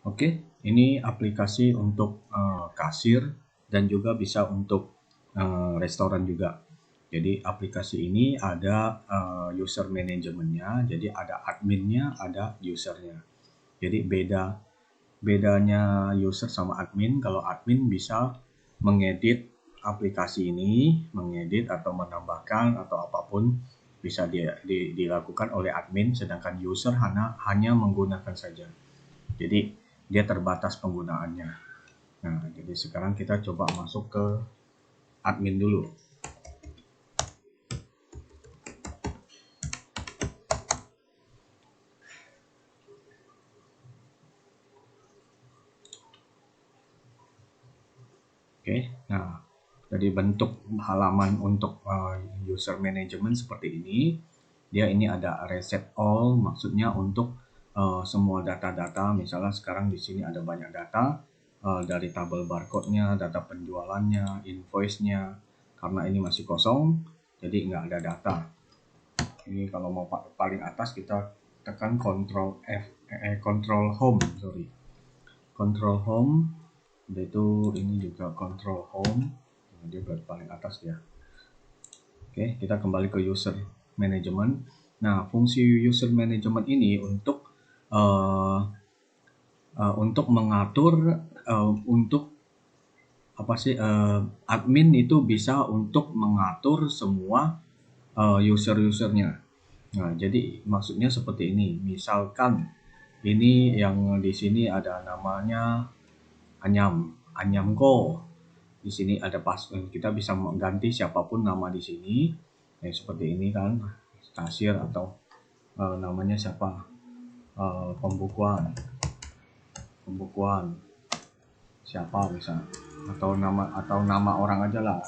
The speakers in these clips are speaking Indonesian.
Oke, ini aplikasi untuk kasir dan juga bisa untuk restoran juga. Jadi aplikasi ini ada user manajemennya, jadi ada adminnya, ada usernya. Jadi bedanya user sama admin, kalau admin bisa mengedit aplikasi ini, mengedit atau menambahkan atau apapun bisa dilakukan oleh admin, sedangkan user hanya menggunakan saja. Jadi dia terbatas penggunaannya. Nah, jadi sekarang kita coba masuk ke admin dulu. Oke, nah dari bentuk halaman untuk user management seperti ini, dia ini ada reset all, maksudnya untuk semua data-data. Misalnya sekarang di sini ada banyak data dari tabel barcode-nya, data penjualannya, invoice-nya. Karena ini masih kosong, jadi nggak ada data. Ini kalau mau paling atas kita tekan Control Home, Control Home. Itu ini juga Control Home. Nah, dia paling atas ya. Oke, kita kembali ke User Management. Nah, fungsi User Management ini untuk mengatur untuk apa sih admin itu bisa untuk mengatur semua user-usernya. Nah, jadi maksudnya seperti ini. Misalkan ini yang di sini ada namanya Anyamko. Di sini ada password. Kita bisa mengganti siapapun nama di sini. Seperti ini kan, kasir atau namanya siapa? Pembukuan siapa misalnya, atau nama orang aja lah,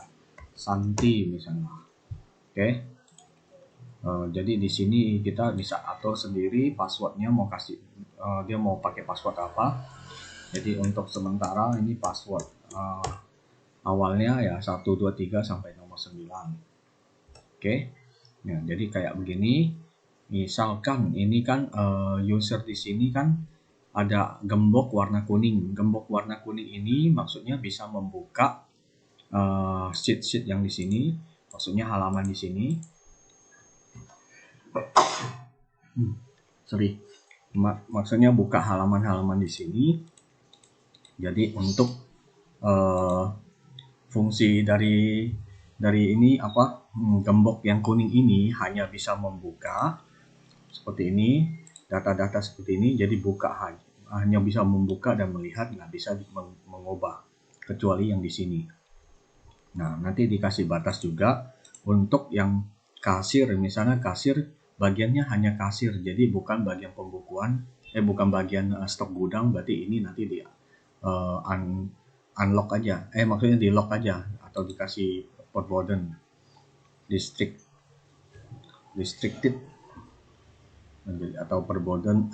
Santi misalnya. Oke. Jadi di sini kita bisa atur sendiri passwordnya, mau kasih dia mau pakai password apa. Jadi untuk sementara ini password awalnya ya 1, 2, 3 sampai nomor 9. Oke. Nah, jadi kayak begini. Misalkan ini kan user di sini kan ada gembok warna kuning. Gembok warna kuning ini maksudnya bisa membuka sheet-sheet yang di sini, maksudnya halaman di sini. Maksudnya buka halaman-halaman di sini. Jadi untuk fungsi dari ini apa, gembok yang kuning ini hanya bisa membuka seperti ini, data-data seperti ini. Jadi buka hanya bisa membuka dan melihat, nggak bisa mengubah kecuali yang di sini. Nah, nanti dikasih batas juga untuk yang kasir. Misalnya kasir bagiannya hanya kasir, jadi bukan bagian pembukuan, bukan bagian stok gudang. Berarti ini nanti di unlock aja, maksudnya di lock aja, atau dikasih forbidden, restricted, atau bukan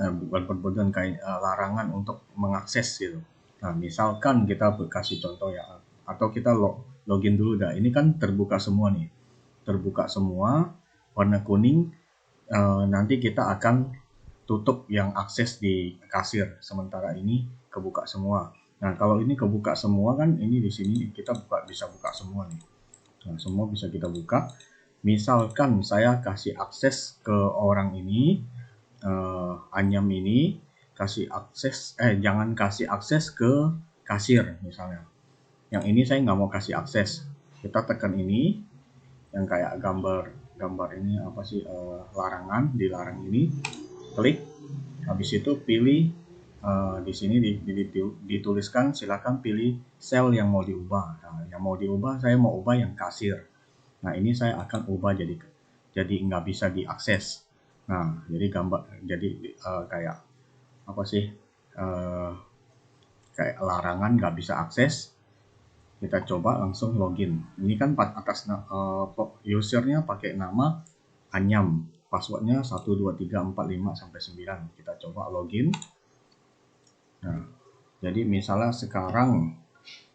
forbidden, kayak larangan untuk mengakses gitu. Nah, misalkan kita kasih contoh ya, atau kita login dulu dah. Ini kan terbuka semua nih, terbuka semua warna kuning. Nanti kita akan tutup yang akses di kasir, sementara ini kebuka semua. Nah, kalau ini kebuka semua kan, ini di sini kita bisa buka semua nih. Nah, semua bisa kita buka. Misalkan saya kasih akses ke orang ini, Anyam ini, kasih akses, jangan kasih akses ke kasir misalnya. Yang ini saya nggak mau kasih akses. Kita tekan ini, yang kayak gambar ini apa sih, larangan, dilarang ini, klik. Habis itu pilih di sini dituliskan silakan pilih sel yang mau diubah. Nah, yang mau diubah, saya mau ubah yang kasir. Nah, ini saya akan ubah jadi nggak bisa diakses. Nah, jadi kayak apa sih, kayak larangan, nggak bisa akses. Kita coba langsung login. Ini kan atas usernya pakai nama Anyam, passwordnya 1, 2, 3, 4, 5 sampai 9. Kita coba login. Nah, jadi misalnya sekarang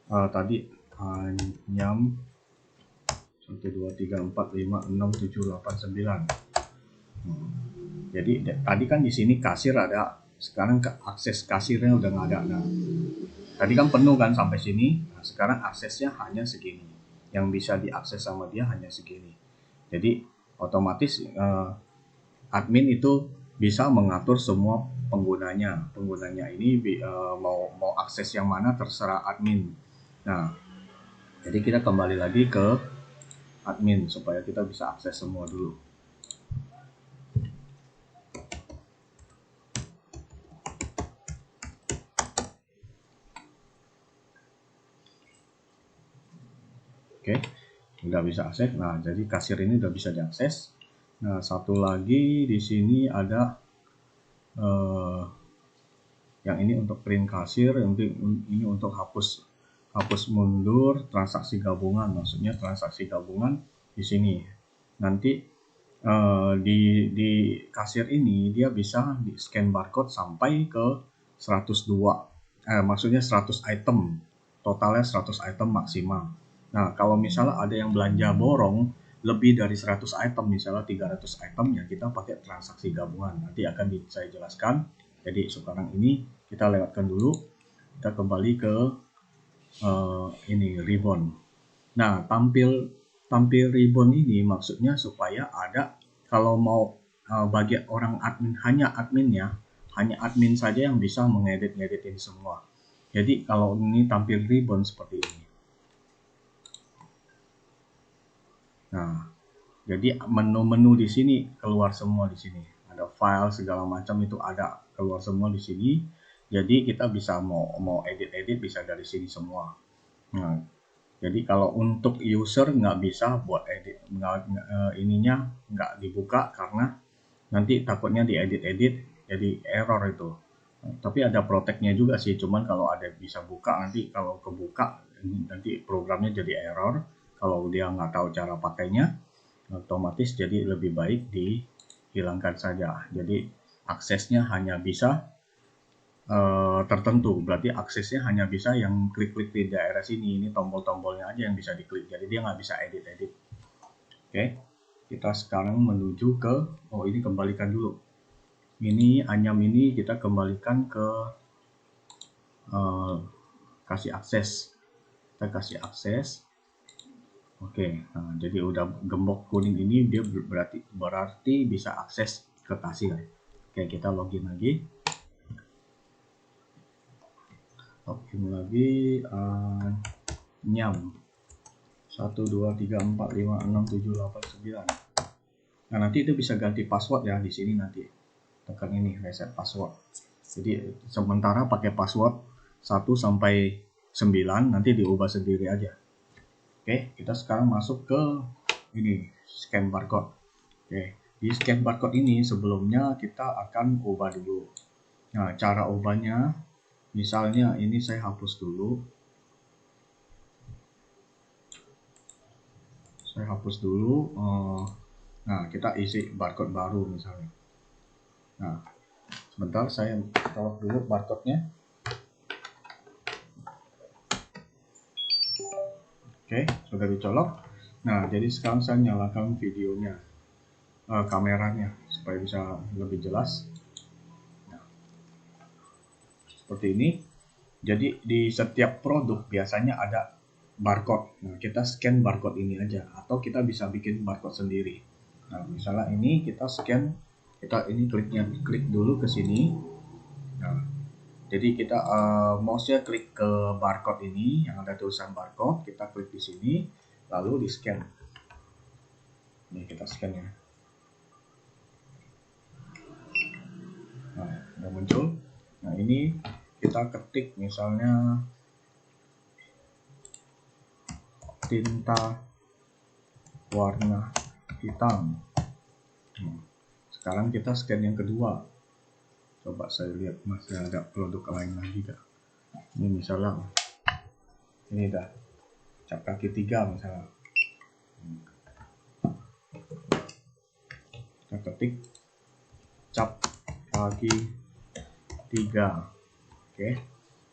tadi Anyam 1, 2, 3, 4, 5, 6, 7, 8, 9. Jadi tadi kan di sini kasir ada sekarang akses kasirnya udah nggak ada. Nah, tadi kan penuh kan sampai sini. Nah, sekarang aksesnya hanya segini. Yang bisa diakses sama dia hanya segini. Jadi otomatis admin itu bisa mengatur semua penggunanya. Penggunanya ini mau akses yang mana terserah admin. Nah, jadi kita kembali lagi ke admin supaya kita bisa akses semua dulu. Oke, udah bisa akses. Nah, jadi kasir ini udah bisa diakses. Nah, satu lagi di sini ada yang ini untuk print kasir, ini untuk hapus mundur transaksi gabungan. Maksudnya transaksi gabungan di sini. Nanti di kasir ini dia bisa di scan barcode sampai ke 102. Maksudnya 100 item. Totalnya 100 item maksimal. Nah, kalau misalnya ada yang belanja borong lebih dari 100 item, misalnya 300 item, ya kita pakai transaksi gabungan. Nanti akan saya jelaskan. Jadi sekarang ini kita lewatkan dulu. Kita kembali ke ini ribbon. Nah, tampil ribbon ini maksudnya supaya ada, kalau mau bagi orang admin, hanya admin saja yang bisa mengedit-ngedit ini semua. Jadi kalau ini tampil ribbon seperti ini. Nah, jadi menu-menu di sini keluar semua di sini. Ada file segala macam itu ada keluar semua di sini. Jadi kita bisa mau edit-edit bisa dari sini semua. Nah, jadi kalau untuk user nggak bisa buat edit, ininya nggak dibuka karena nanti takutnya diedit-edit jadi error itu. Tapi ada protectnya juga sih, cuman kalau ada bisa buka, nanti kalau kebuka nanti programnya jadi error. Kalau dia nggak tahu cara pakainya, otomatis jadi lebih baik dihilangkan saja. Jadi aksesnya hanya bisa tertentu, berarti aksesnya hanya bisa yang klik-klik di daerah sini, ini tombol-tombolnya aja yang bisa diklik, jadi dia nggak bisa edit-edit. Oke, kita sekarang menuju ke, ini kembalikan dulu, ini anyam ini kita kembalikan ke kasih akses, kita kasih akses. Oke, nah, jadi udah gembok kuning ini dia berarti bisa akses ke kasir. Oke, kita login lagi. Login lagi, nyam 1 2 3 4 5 6 7 8 9. Nah, nanti itu bisa ganti password ya di sini, nanti tekan ini reset password. Jadi sementara pakai password 1 sampai 9, nanti diubah sendiri aja. Oke, kita sekarang masuk ke ini scan barcode. Oke, di scan barcode ini sebelumnya kita akan ubah dulu. Nah, cara ubahnya, misalnya ini saya hapus dulu. Nah, kita isi barcode baru misalnya. Nah, sebentar saya colok dulu barcode-nya. Oke, sudah dicolok. Nah, jadi sekarang saya nyalakan videonya, kameranya, supaya bisa lebih jelas. Nah, seperti ini. Jadi di setiap produk biasanya ada barcode. Nah, kita scan barcode ini aja, atau kita bisa bikin barcode sendiri. Nah, misalnya ini kita scan, kita ini klik dulu ke sini. Nah, jadi kita mouse-nya klik ke barcode ini yang ada tulisan barcode, kita klik di sini, lalu di scan. Ini kita scan ya. Nah, udah muncul. Nah, ini kita ketik misalnya tinta warna hitam. Sekarang kita scan yang kedua. Coba saya lihat masih ada produk lain lagi gak. Ini misalnya, ini dah cap kaki 3 misalnya. Kita ketik cap kaki 3. Oke,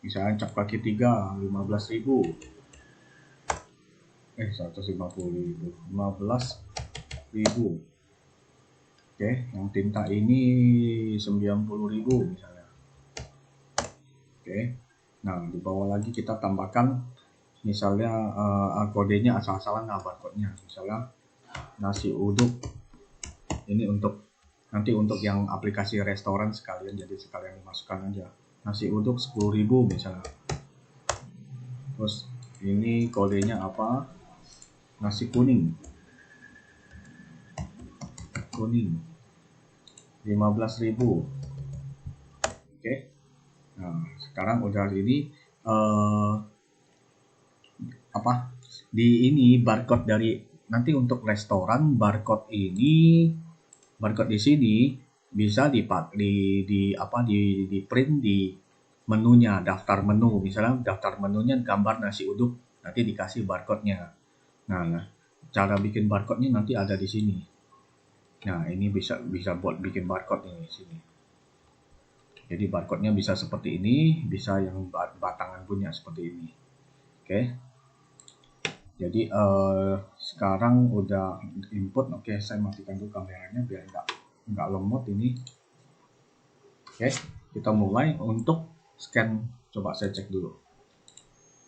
misalnya cap kaki 3 15.000. 150.000, 15.000. Oke, yang tinta ini 90.000 misalnya. Oke. Nah, di bawah lagi kita tambahkan misalnya kodenya asal-asalan, barcode-nya. Misalnya nasi uduk. Ini untuk nanti untuk yang aplikasi restoran sekalian, jadi sekalian dimasukkan aja. Nasi uduk 10.000 misalnya. Terus ini kodenya apa? Nasi kuning. Kuning 15.000. Oke. Nah, sekarang udah ini di ini barcode dari nanti untuk restoran, barcode di sini bisa di print di menunya, daftar menu. Misalnya daftar menunya gambar nasi uduk, nanti dikasih barcode-nya. Nah, cara bikin barcode-nya nanti ada di sini. Nah, ini bisa buat bikin barcode ini di sini. Jadi barcode-nya bisa seperti ini, bisa yang batangan punya seperti ini. Oke. Jadi sekarang udah input. Oke, saya matikan dulu kameranya biar nggak lemot ini. Oke, kita mulai untuk scan. Coba saya cek dulu.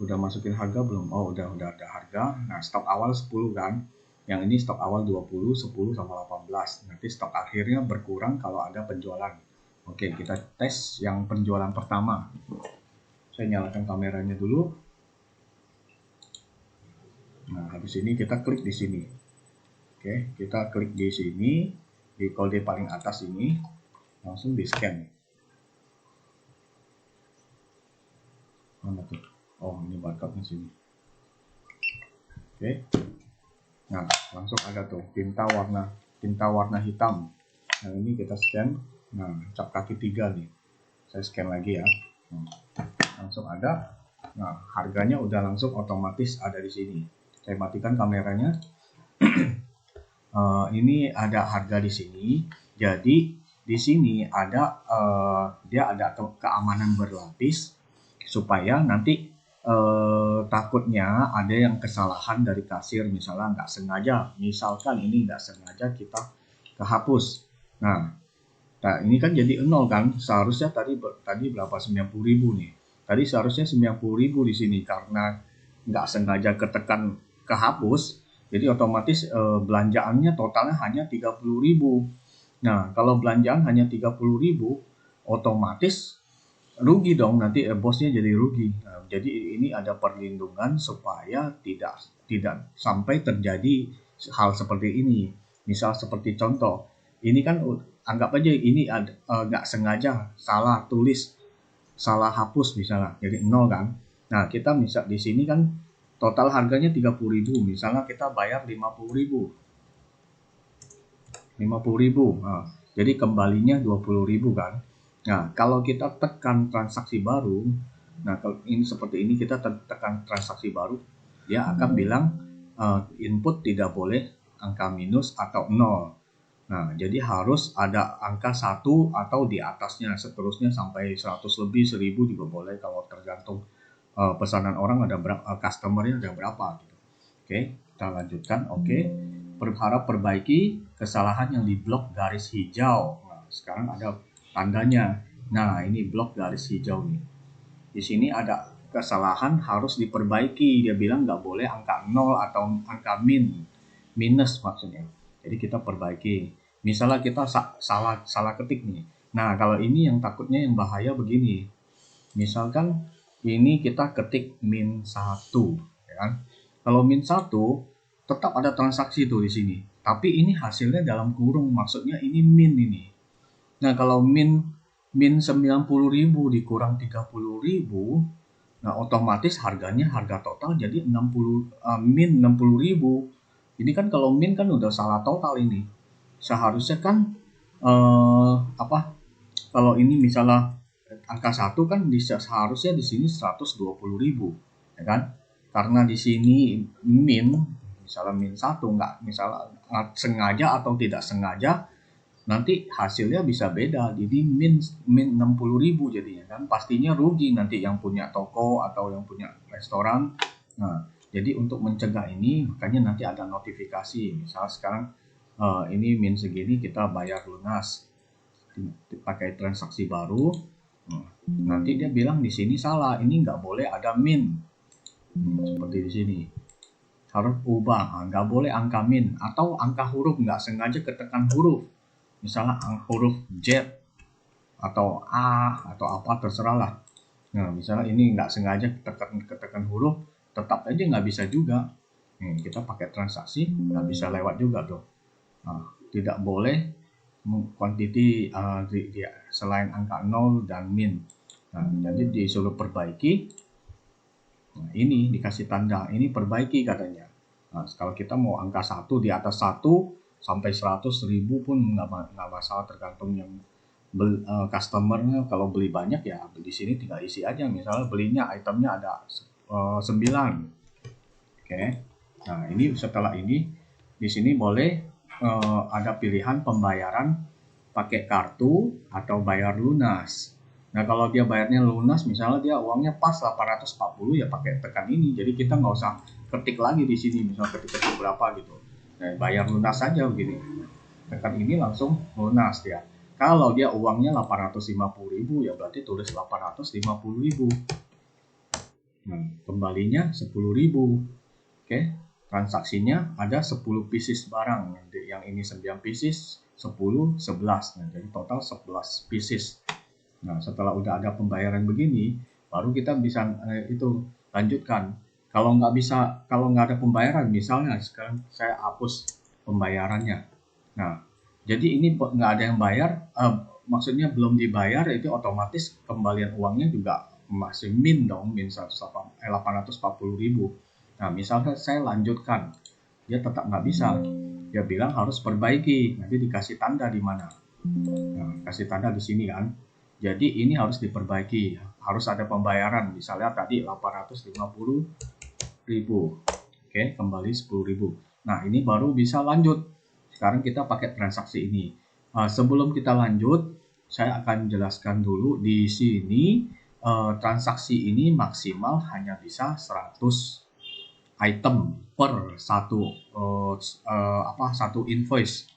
Udah masukin harga belum? Oh, udah ada harga. Nah, stok awal 10 kan. Yang ini stok awal 20, 10 sama 18. Nanti stok akhirnya berkurang kalau ada penjualan. Oke, kita tes yang penjualan pertama. Saya nyalakan kameranya dulu. Nah, habis ini kita klik di sini. Oke, kita klik di sini, di kode paling atas ini, langsung di scan. Mana tuh? Oh, ini barcode-nya sini. Oke. Nah, langsung ada tuh tinta warna hitam. Nah, ini kita scan. Nah, cap kaki 3 nih. Saya scan lagi ya. Langsung ada. Nah, harganya udah langsung otomatis ada di sini. Saya matikan kameranya. Ini ada harga di sini. Jadi di sini ada dia ada keamanan berlapis supaya nanti takutnya ada yang kesalahan dari kasir, misalnya nggak sengaja. Misalkan ini nggak sengaja kita kehapus. Nah, ini kan jadi 0 kan? Seharusnya tadi berapa? 90.000 nih. Tadi seharusnya 90.000 di sini karena nggak sengaja kehapus. Jadi otomatis belanjaannya totalnya hanya 30.000. Nah, kalau belanjaan hanya 30.000, otomatis rugi dong, nanti bosnya jadi rugi. Nah, jadi ini ada perlindungan supaya tidak sampai terjadi hal seperti ini. Misal seperti contoh, ini kan anggap aja ini nggak sengaja salah tulis, salah hapus misalnya, jadi 0 kan. Nah, kita bisa di sini kan total harganya 30.000, misalnya kita bayar 50.000. 50.000. Nah, jadi kembalinya 20.000 kan. Nah, kalau kita tekan transaksi baru, nah kalau ini seperti ini kita tekan transaksi baru, dia akan bilang input tidak boleh angka minus atau 0. Nah, jadi harus ada angka 1 atau di atasnya, seterusnya sampai 100 lebih, 1000 juga boleh kalau tergantung pesanan orang ada berapa, customernya ada berapa gitu. Oke, kita lanjutkan. Oke. Berharap perbaiki kesalahan yang di blok garis hijau. Nah, sekarang ada tandanya. Nah, ini blok garis hijau nih. Di sini ada kesalahan harus diperbaiki. Dia bilang nggak boleh angka 0 atau angka minus maksudnya. Jadi kita perbaiki. Misalnya kita salah ketik nih. Nah, kalau ini yang takutnya yang bahaya begini. Misalkan ini kita ketik -1, ya kan? Kalau -1 tetap ada transaksi tuh di sini. Tapi ini hasilnya dalam kurung, maksudnya ini min ini. Nah, kalau min 90.000 dikurang 30.000, nah otomatis harganya harga total jadi min 60.000. Ini kan kalau min kan udah salah total ini. Seharusnya kan kalau ini misalnya angka 1 kan seharusnya di sini 120.000, ya kan? Karena di sini misalnya -1 nggak, misalnya sengaja atau tidak sengaja, nanti hasilnya bisa beda. Jadi min 60.000 jadinya kan, pastinya rugi nanti yang punya toko atau yang punya restoran. Nah, jadi untuk mencegah ini makanya nanti ada notifikasi. Misalnya sekarang ini min segini kita bayar lunas pakai transaksi baru. Nanti dia bilang di sini salah, ini nggak boleh ada min. Seperti di sini. Harus ubah, nggak boleh angka min atau angka huruf nggak sengaja ketekan huruf. Misalnya huruf Z atau A atau apa terserah lah. Nah, misalnya ini nggak sengaja ketekan huruf, tetap aja nggak bisa juga. Kita pakai transaksi nggak bisa lewat juga tuh. Nah, tidak boleh quantity selain angka 0 dan min. Nah, jadi disuruh perbaiki. Nah, ini dikasih tanda, ini perbaiki katanya. Nah, kalau kita mau angka 1 di atas 1 sampai 100.000 pun nggak masalah, tergantung yang customernya. Kalau beli banyak ya di sini tinggal isi aja, misalnya belinya itemnya ada 9. Oke. Nah, ini setelah ini di sini boleh ada pilihan pembayaran pakai kartu atau bayar lunas. Nah, kalau dia bayarnya lunas, misalnya dia uangnya pas 840 ya pakai tekan ini. Jadi kita nggak usah ketik lagi di sini, misalnya ketik berapa gitu. Nah, bayar lunas saja begini. Tekan ini langsung lunas dia. Kalau dia uangnya 850.000 ya berarti tulis 850.000. Nah, kembalinya 10.000. Oke, transaksinya ada 10 pieces barang. Yang ini 9 pieces, 10, 11. Nah, jadi total 11 pieces. Nah, setelah udah ada pembayaran begini, baru kita bisa itu lanjutkan. Kalau nggak ada pembayaran, misalnya sekarang saya hapus pembayarannya. Nah, jadi ini nggak ada yang bayar, maksudnya belum dibayar, itu otomatis kembalian uangnya juga masih min dong, min 840.000. Nah, misalnya saya lanjutkan, dia tetap nggak bisa. Dia bilang harus perbaiki, nanti dikasih tanda di mana. Nah, kasih tanda di sini kan. Jadi ini harus diperbaiki, harus ada pembayaran. Misalnya tadi 850.000. Oke, kembali 10.000. Nah, ini baru bisa lanjut. Sekarang kita pakai transaksi ini. Sebelum kita lanjut, saya akan jelaskan dulu di sini transaksi ini maksimal hanya bisa 100 item per satu invoice.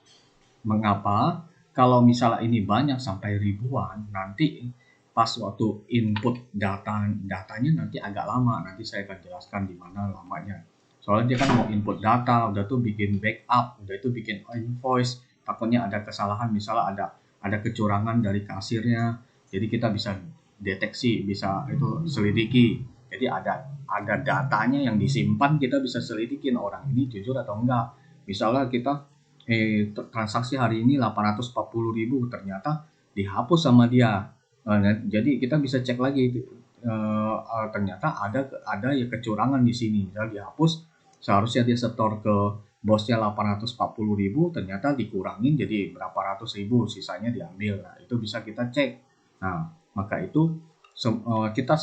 Mengapa? Kalau misalnya ini banyak sampai ribuan, nanti pas waktu input datanya nanti agak lama. Nanti saya akan jelaskan di mana lamanya. Soalnya dia kan mau input data, udah tuh bikin backup, udah itu bikin invoice. Takutnya ada kesalahan, misalnya ada kecurangan dari kasirnya. Jadi kita bisa deteksi, bisa itu selidiki. Jadi ada datanya yang disimpan, kita bisa selidikin orang ini jujur atau enggak. Misalnya kita transaksi hari ini 840.000 ternyata dihapus sama dia. Jadi kita bisa cek lagi ternyata ada ya kecurangan di sini. Misalnya dihapus, seharusnya dia setor ke bosnya 840.000, ternyata dikurangin jadi berapa ratus ribu, sisanya diambil. Nah, itu bisa kita cek. Nah, maka itu kita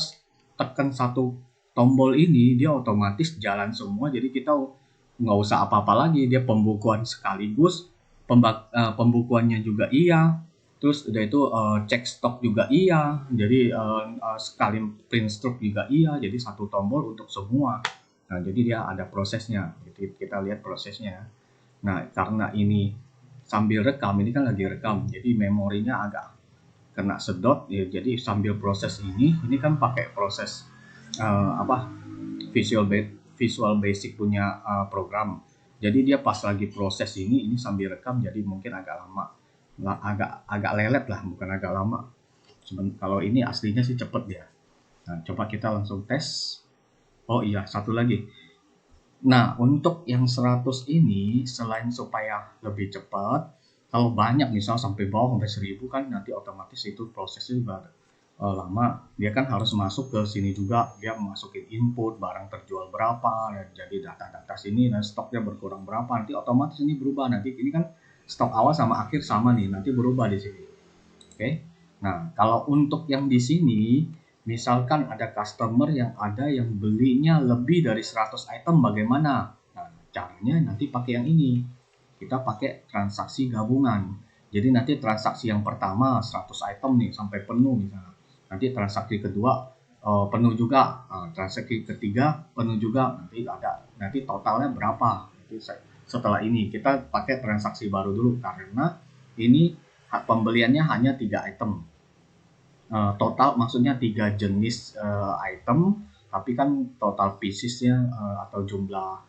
tekan satu tombol ini, dia otomatis jalan semua. Jadi kita nggak usah apa-apa lagi, dia pembukuan sekaligus, pembukuannya juga iya, terus udah itu cek stok juga iya, jadi sekali print stok juga iya, jadi satu tombol untuk semua. Nah, jadi dia ada prosesnya, jadi kita lihat prosesnya. Nah, karena ini sambil rekam, ini kan lagi rekam, jadi memorinya agak kena sedot ya, jadi sambil proses ini kan pakai proses Visual Basic punya program. Jadi dia pas lagi proses ini sambil rekam, jadi mungkin agak lama, agak lelet lah, bukan agak lama. Kalau ini aslinya sih cepet dia. Nah, coba kita langsung tes. Oh iya, satu lagi. Nah, untuk yang 100 ini, selain supaya lebih cepat, kalau banyak misal sampai bawah sampai 1000 kan nanti otomatis itu prosesnya juga lama. Dia kan harus masuk ke sini juga, dia masukin input barang terjual berapa, jadi data-data sini, dan stoknya berkurang berapa, nanti otomatis ini berubah. Nanti ini kan stok awal sama akhir sama nih, nanti berubah di sini. Oke. Nah, kalau untuk yang di sini, misalkan ada customer yang belinya lebih dari 100 item, bagaimana? Nah, caranya nanti pakai yang ini. Kita pakai transaksi gabungan. Jadi nanti transaksi yang pertama 100 item nih sampai penuh misalnya. Nanti transaksi kedua penuh juga. Transaksi ketiga penuh juga. Nanti totalnya berapa? Nanti setelah ini kita pakai transaksi baru dulu karena ini pembeliannya hanya 3 item. total maksudnya 3 jenis item, tapi kan total piecesnya atau jumlah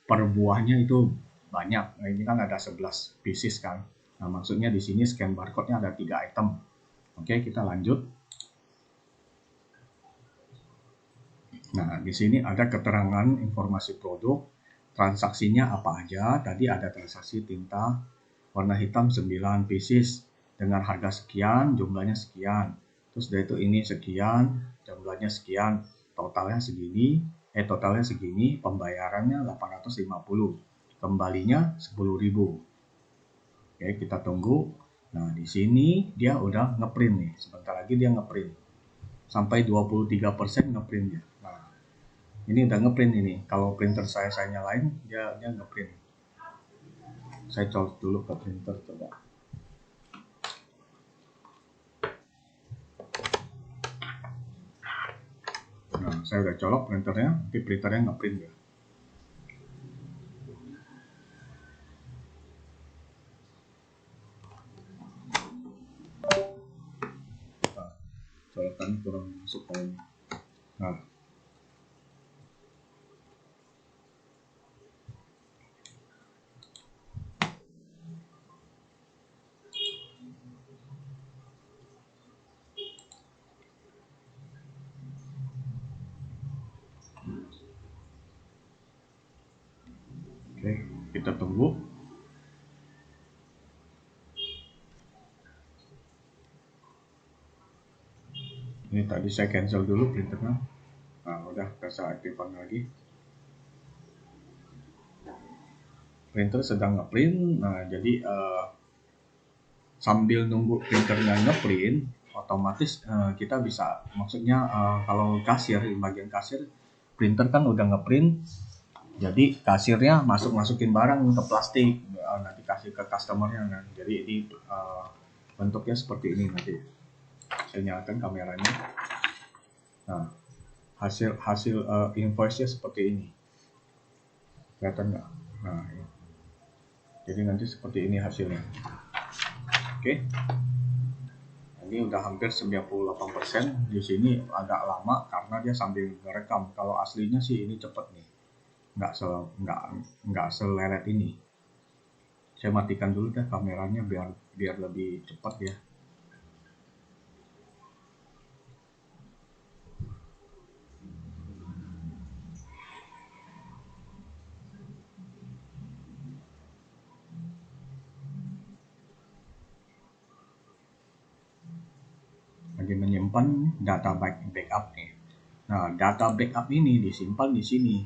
per buahnya itu banyak. Nah, ini kan ada 11 pieces kan. Nah, maksudnya di sini scan barcode-nya ada 3 item. Oke, kita lanjut. Nah, di sini ada keterangan informasi produk, transaksinya apa aja. Tadi ada transaksi tinta warna hitam 9 pieces dengan harga sekian, jumlahnya sekian. Terus dari itu ini sekian, jumlahnya sekian, totalnya segini, pembayarannya 850, kembalinya 10.000. Oke, kita tunggu. Nah, di sini dia udah ngeprint nih. Sebentar lagi dia ngeprint. Sampai 23% ngeprint dia. Nah, ini udah ngeprint ini. Kalau printer saya nyalain, dia ngeprint. Saya colok dulu ke printer coba. Nah, saya udah colok printernya, tapi printernya ngeprint ya. Nah, colokan kurang masuk kayaknya. Nah, oke, kita tunggu. Ini tadi saya cancel dulu printernya. Nah, udah saya aktifkan lagi. Printer sedang ngeprint. Nah, jadi sambil nunggu printernya ngeprint, otomatis kita bisa, maksudnya kalau kasir, di bagian kasir, printer kan udah ngeprint, jadi kasirnya masukin barang ke plastik, nanti kasih ke customernya kan. Jadi ini bentuknya seperti ini nanti. Saya nyalakan kameranya. Nah, hasil invoice-nya seperti ini. Kelihatan nggak? Nah, ini. Jadi nanti seperti ini hasilnya. Oke. Ini udah hampir 98%. Di sini agak lama karena dia sambil merekam. Kalau aslinya sih ini cepet nih. Nggak seleret ini. Saya matikan dulu deh kameranya biar lebih cepat ya. Lagi menyimpan data backup nih. Nah, data backup ini disimpan di sini.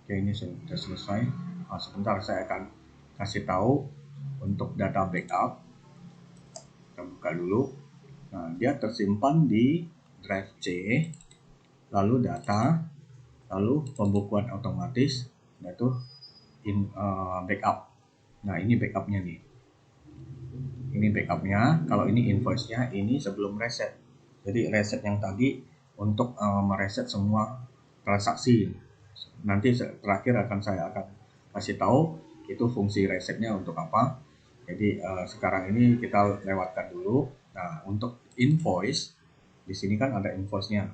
Oke, ini sudah selesai. Nah, sebentar saya akan kasih tahu untuk data backup. Kita buka dulu. Nah, dia tersimpan di drive C, lalu data, lalu pembukuan otomatis, yaitu backup. Nah, ini backupnya nih. Ini backupnya. Kalau ini invoice-nya, ini sebelum reset. Jadi reset yang tadi untuk mereset semua transaksi. Nanti terakhir saya akan kasih tahu itu fungsi resetnya untuk apa. Jadi sekarang ini kita lewatkan dulu. Nah, untuk invoice di sini kan ada invoice-nya.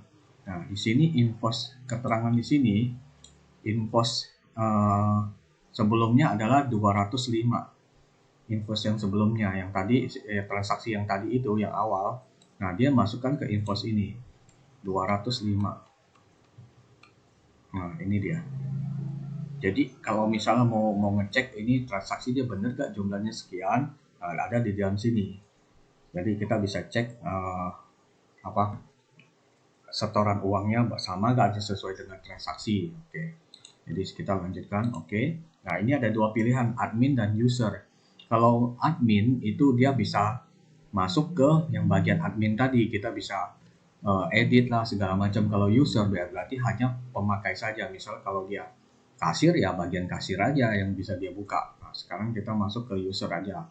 Nah, di sini invoice, keterangan di sini invoice sebelumnya adalah 205. Invoice yang sebelumnya, yang tadi transaksi yang tadi itu yang awal. Nah, dia masukkan ke invoice ini 205. Nah, ini dia. Jadi kalau misalnya mau ngecek ini transaksi dia bener gak jumlahnya sekian, ada di dalam sini. Jadi kita bisa cek setoran uangnya sama gak sesuai dengan transaksi. Oke. Jadi kita lanjutkan. Oke. Nah, ini ada dua pilihan, admin dan user. Kalau admin itu dia bisa masuk ke yang bagian admin tadi, kita bisa edit lah segala macam. Kalau user berarti hanya pemakai saja. Misal kalau dia kasir ya bagian kasir aja yang bisa dia buka. Nah, sekarang kita masuk ke user aja.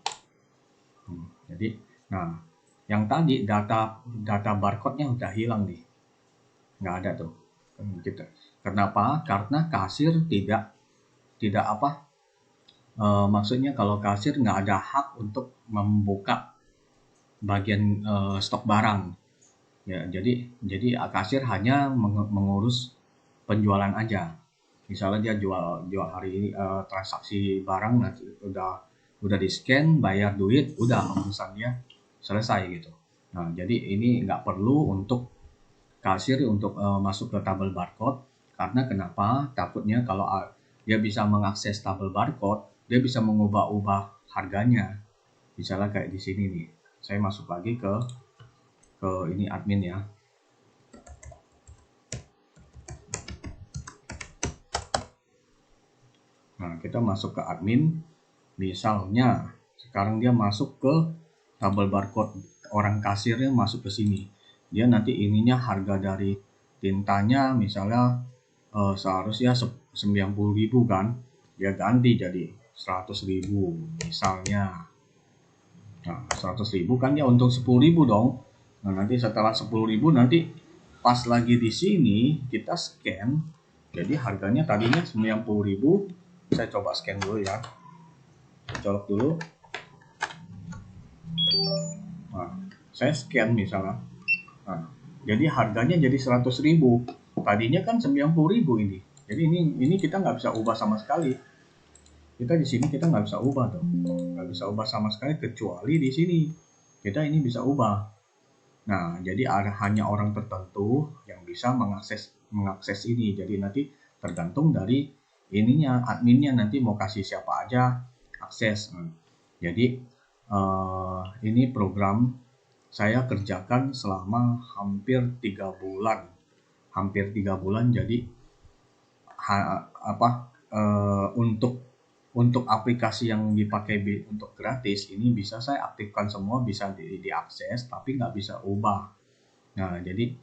Jadi, nah yang tadi data barcode-nya udah hilang nih, nggak ada tuh. Gitu. Kenapa? Karena kasir tidak maksudnya kalau kasir nggak ada hak untuk membuka bagian stok barang. Ya, jadi kasir hanya mengurus penjualan aja. Misalnya dia jual hari ini transaksi barang, nanti udah di scan, bayar duit, udah urusan dia selesai gitu. Nah, jadi ini nggak perlu untuk kasir untuk masuk ke tabel barcode, karena kenapa? Takutnya kalau dia bisa mengakses tabel barcode, dia bisa mengubah-ubah harganya. Misalnya kayak di sini nih, saya masuk lagi ke ini admin ya. Nah, kita masuk ke admin, misalnya sekarang dia masuk ke tabel barcode, orang kasirnya masuk ke sini. Dia nanti ininya harga dari tintanya misalnya seharusnya 90.000 kan, dia ganti jadi 100.000 misalnya. Nah, 100.000 kan dia untung 10.000 dong. Nah, nanti setelah 10.000 nanti pas lagi di sini kita scan, jadi harganya tadinya 90.000. Saya coba scan dulu ya, colok dulu. Nah, saya scan misalnya. Nah, jadi harganya jadi 100.000. Tadinya kan 90.000 ini. Jadi ini kita nggak bisa ubah sama sekali. Kita di sini kita nggak bisa ubah dong. Nggak bisa ubah sama sekali kecuali di sini. Kita ini bisa ubah. Nah, jadi ada hanya orang tertentu yang bisa mengakses ini. Jadi nanti tergantung dari ininya, adminnya nanti mau kasih siapa aja akses. Jadi ini program saya kerjakan selama hampir 3 bulan. Hampir 3 bulan, jadi untuk aplikasi yang dipakai untuk gratis ini bisa saya aktifkan semua, bisa diakses, tapi nggak bisa ubah. Nah, jadi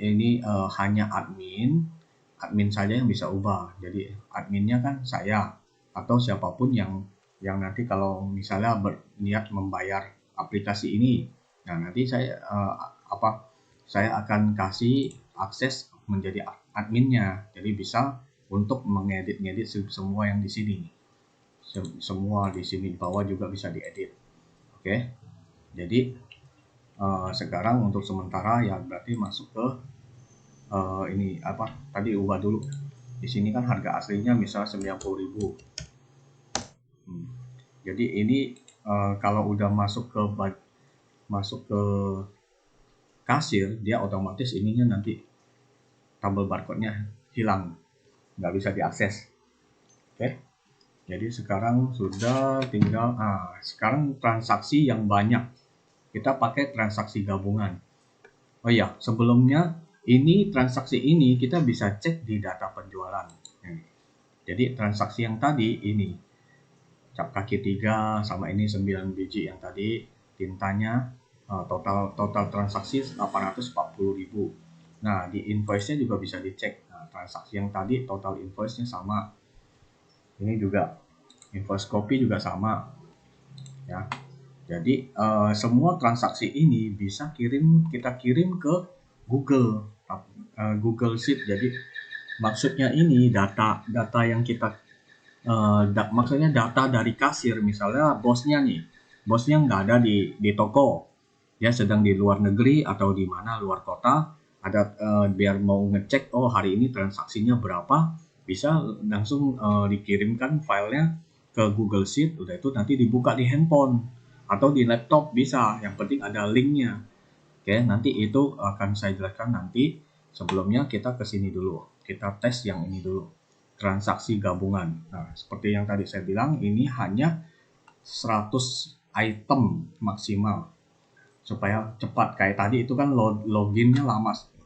ini hanya admin saja yang bisa ubah. Jadi adminnya kan saya atau siapapun yang nanti kalau misalnya berniat membayar aplikasi ini, nah nanti saya akan kasih akses menjadi adminnya. Jadi bisa untuk mengedit semua yang di sini. Semua di sini di bawah juga bisa diedit. Oke. Jadi sekarang untuk sementara ya berarti masuk ke ini tadi ubah dulu. Di sini kan harga aslinya misalnya 90.000. Jadi ini kalau udah masuk ke kasir, dia otomatis ininya nanti tabel barcode-nya hilang, nggak bisa diakses. Oke. Jadi sekarang sudah tinggal sekarang transaksi yang banyak. Kita pakai transaksi gabungan. Oh iya, sebelumnya ini transaksi ini kita bisa cek di data penjualan. Jadi transaksi yang tadi ini cap kaki 3 sama ini 9 biji yang tadi tintanya, total transaksi 840.000. Nah, di invoice-nya juga bisa dicek. Nah, transaksi yang tadi total invoice-nya sama. Ini juga invoice copy juga sama. Ya. Jadi semua transaksi ini bisa kita kirim ke Google Sheet. Jadi maksudnya ini data yang kita maksudnya data dari kasir, misalnya bosnya nggak ada di toko, dia sedang di luar negeri atau di mana luar kota, ada biar mau ngecek hari ini transaksinya berapa, bisa langsung dikirimkan filenya ke Google Sheet. Udah itu nanti dibuka di handphone atau di laptop bisa, yang penting ada linknya. Oke, nanti itu akan saya jelaskan nanti. Sebelumnya kita ke sini dulu, kita tes yang ini dulu, transaksi gabungan. Nah, seperti yang tadi saya bilang, ini hanya 100 item maksimal supaya cepat. Kayak tadi itu kan loginnya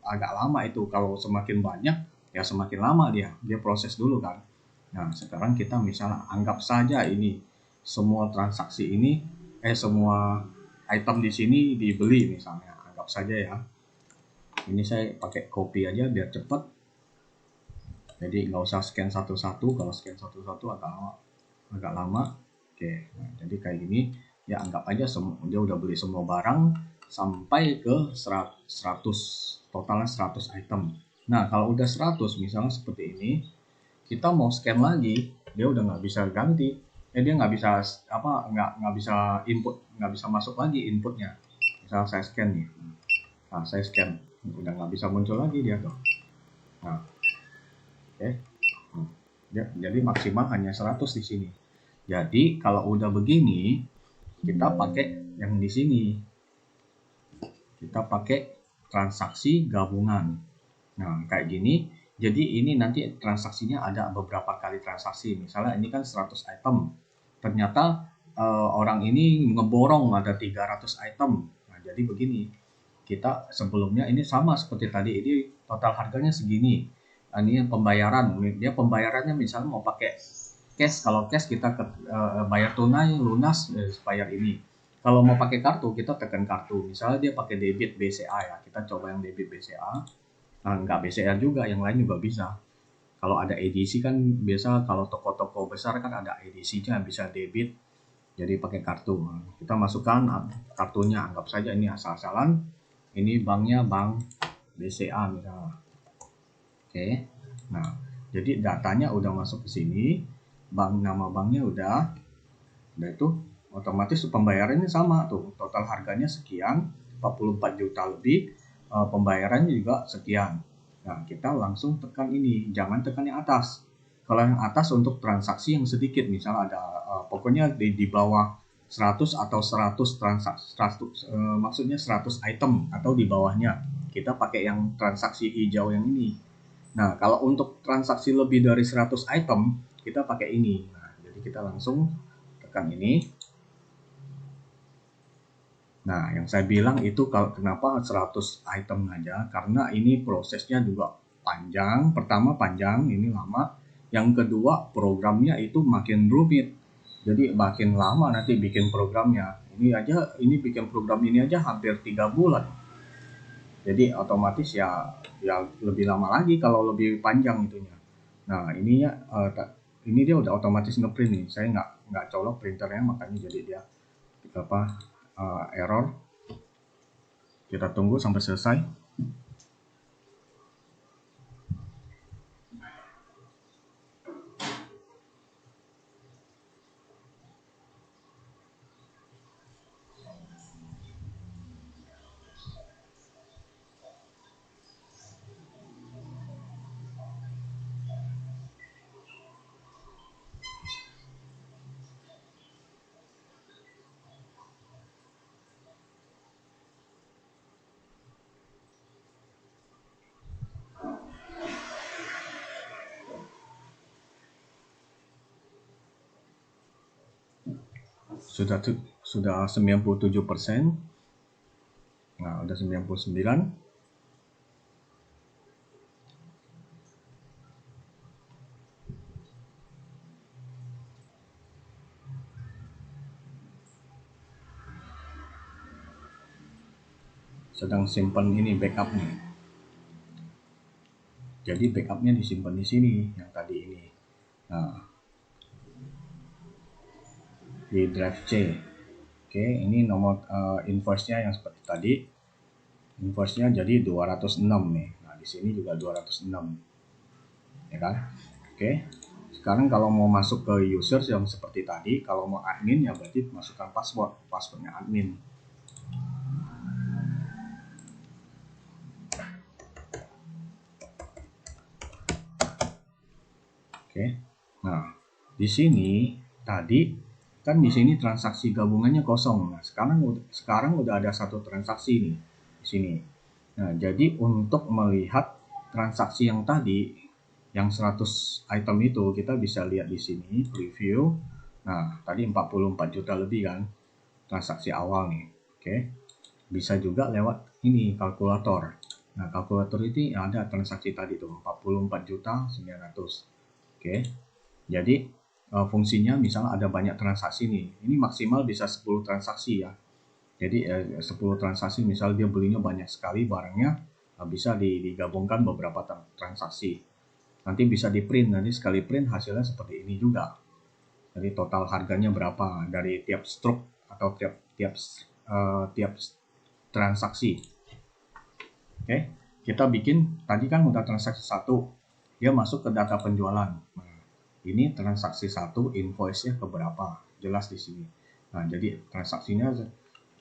agak lama itu. Kalau semakin banyak ya semakin lama dia proses dulu kan. Nah, sekarang kita misalnya anggap saja ini semua transaksi ini semua item di sini dibeli misalnya, anggap saja ya. Ini saya pakai copy aja biar cepat. Jadi nggak usah scan satu-satu, kalau scan satu-satu agak lama. Oke, nah, jadi kayak gini ya, anggap aja dia udah beli semua barang sampai ke 100, totalnya 100 item. Nah, kalau udah 100 misalnya seperti ini, kita mau scan lagi, dia udah nggak bisa ganti. dia nggak bisa nggak bisa input, nggak bisa masuk lagi inputnya. Misal saya scan nih, nah saya scan udah nggak bisa muncul lagi dia tuh. Nah, oke. Jadi maksimal hanya 100 di sini. Jadi kalau udah begini, kita pakai yang di sini. Kita pakai transaksi gabungan. Nah, kayak gini. Jadi ini nanti transaksinya ada beberapa kali transaksi. Misalnya ini kan 100 item. Ternyata orang ini ngeborong ada 300 item. Nah, jadi begini. Kita sebelumnya ini sama seperti tadi. Ini total harganya segini. Nah, ini pembayaran. Dia pembayarannya misalnya mau pakai cash. Kalau cash kita bayar tunai, lunas, bayar ini. Kalau mau pakai kartu, kita tekan kartu. Misalnya dia pakai debit BCA ya. Kita coba yang debit BCA. Nah, nggak BCA juga, yang lain juga bisa. Kalau ada edisi kan biasa kalau toko-toko besar kan ada edisinya bisa debit, jadi pakai kartu. Kita masukkan kartunya, anggap saja ini asal-asalan. Ini banknya bank BCA misalnya. Oke. Nah, jadi datanya udah masuk ke sini, nama banknya udah itu otomatis pembayarannya sama tuh. Total harganya sekian, 44 juta lebih, pembayarannya juga sekian. Nah, kita langsung tekan ini, jangan tekan yang atas. Kalau yang atas untuk transaksi yang sedikit, misalnya ada pokoknya di bawah 100 atau 100 transaksi, 100, maksudnya 100 item atau di bawahnya. Kita pakai yang transaksi hijau yang ini. Nah, kalau untuk transaksi lebih dari 100 item, kita pakai ini. Nah, jadi kita langsung tekan ini. Nah, yang saya bilang itu kalau kenapa 100 item aja, karena ini prosesnya juga panjang. Pertama panjang, ini lama. Yang kedua programnya itu makin rumit. Jadi makin lama nanti bikin programnya. Ini bikin program ini aja hampir 3 bulan. Jadi otomatis ya lebih lama lagi kalau lebih panjang itunya. Nah, ini dia udah otomatis ngeprint nih. Saya nggak colok printernya, makanya jadi dia error. Kita tunggu sampai selesai. Sudah 97%. Nah, udah 99. Sedang simpan ini backup nih. Jadi backupnya disimpan di sini yang tadi ini. Nah, di drive C. Oke, ini nomor invoice-nya yang seperti tadi. Invoice-nya jadi 206 nih. Nah, di sini juga 206. Ya kan? Oke. Sekarang kalau mau masuk ke user yang seperti tadi, kalau mau admin ya berarti masukkan passwordnya admin. Oke. Nah, di sini tadi kan di sini transaksi gabungannya kosong. Nah, sekarang udah ada satu transaksi nih di sini. Nah, jadi untuk melihat transaksi yang tadi yang 100 item itu kita bisa lihat di sini preview. Nah, tadi 44 juta lebih kan transaksi awal nih. Oke. Bisa juga lewat ini kalkulator. Nah, kalkulator ini ada transaksi tadi tuh 44 juta 900. Oke. Jadi fungsinya misalnya ada banyak transaksi nih. Ini maksimal bisa 10 transaksi ya. Jadi 10 transaksi misal dia belinya banyak sekali barangnya, bisa digabungkan beberapa transaksi. Nanti bisa di print, nanti sekali print hasilnya seperti ini juga. Jadi total harganya berapa dari tiap stroke atau tiap transaksi. Oke, kita bikin tadi kan udah transaksi 1, dia masuk ke data penjualan. Nah, ini transaksi 1, invoice-nya keberapa, jelas di sini. Nah, jadi transaksinya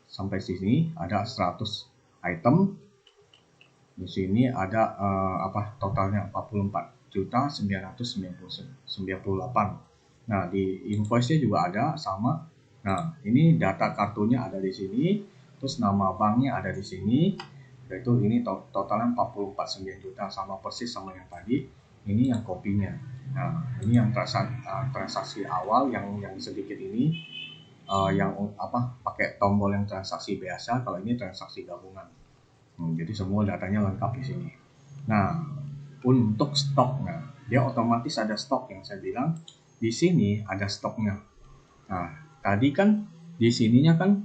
sampai sini ada 100 item. Di sini ada totalnya 44.998. Nah, di invoice-nya juga ada sama. Nah, ini data kartunya ada di sini, terus nama banknya ada di sini. Yaitu ini totalnya 44,9 juta, sama persis sama yang tadi. Ini yang kopinya. Nah, ini yang transaksi awal yang sedikit ini, yang pakai tombol yang transaksi biasa. Kalau ini transaksi gabungan. Jadi semua datanya lengkap di sini. Nah, untuk stoknya, dia otomatis ada stok yang saya bilang. Di sini ada stoknya. Nah, tadi kan di sininya kan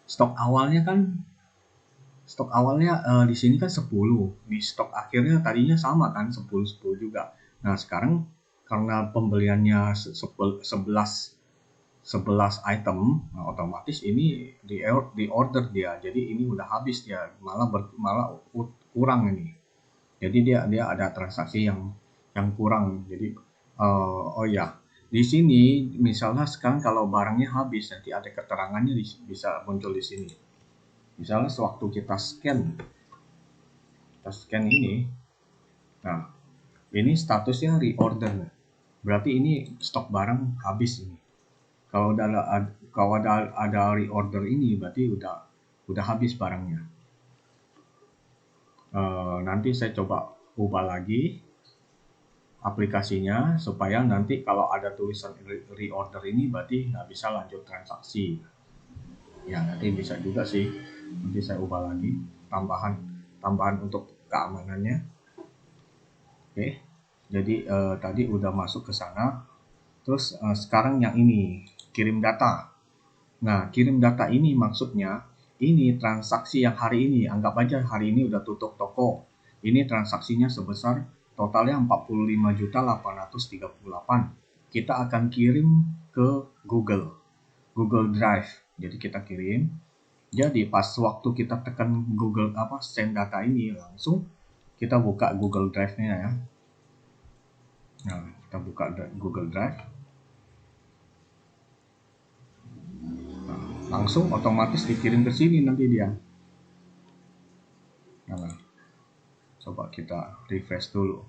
stok awalnya di sini kan 10. Di stok akhirnya tadinya sama kan 10 juga. Nah, sekarang karena pembeliannya 11 item, nah otomatis ini di order dia, jadi ini udah habis dia, malah kurang ini. Jadi dia ada transaksi yang kurang. Jadi oh ya, di sini misalnya sekarang kalau barangnya habis, nanti ada keterangannya bisa muncul di sini. Misalnya sewaktu kita scan ini, nah ini statusnya reorder, berarti ini stok barang habis ini. Kalau ada reorder ini, berarti udah habis barangnya. Nanti saya coba ubah lagi aplikasinya supaya nanti kalau ada tulisan reorder ini, berarti nggak bisa lanjut transaksi. Ya, nanti bisa juga sih. Nanti saya ubah lagi tambahan untuk keamanannya. Oke. Jadi tadi udah masuk ke sana. Terus sekarang yang ini, kirim data. Nah, kirim data ini maksudnya, ini transaksi yang hari ini, anggap aja hari ini udah tutup toko. Ini transaksinya sebesar totalnya 45.838. Kita akan kirim ke Google Drive. Jadi kita kirim. Jadi pas waktu kita tekan Google send data ini, langsung kita buka Google Drive-nya ya. Nah, kita buka Google Drive. Langsung otomatis dikirim ke sini nanti dia. Nah, coba kita refresh dulu.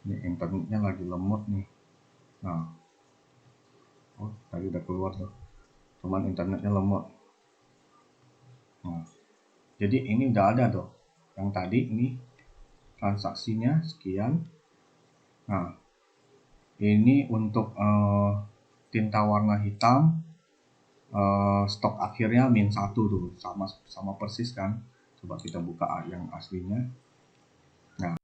Ini internetnya lagi lemot nih. Nah, oh tadi udah keluar tuh, cuman internetnya lemot. Nah, jadi ini udah ada tuh. Yang tadi ini transaksinya sekian. Nah, ini untuk tinta warna hitam, stok akhirnya -1 tuh, sama persis kan. Coba kita buka yang aslinya. Nah,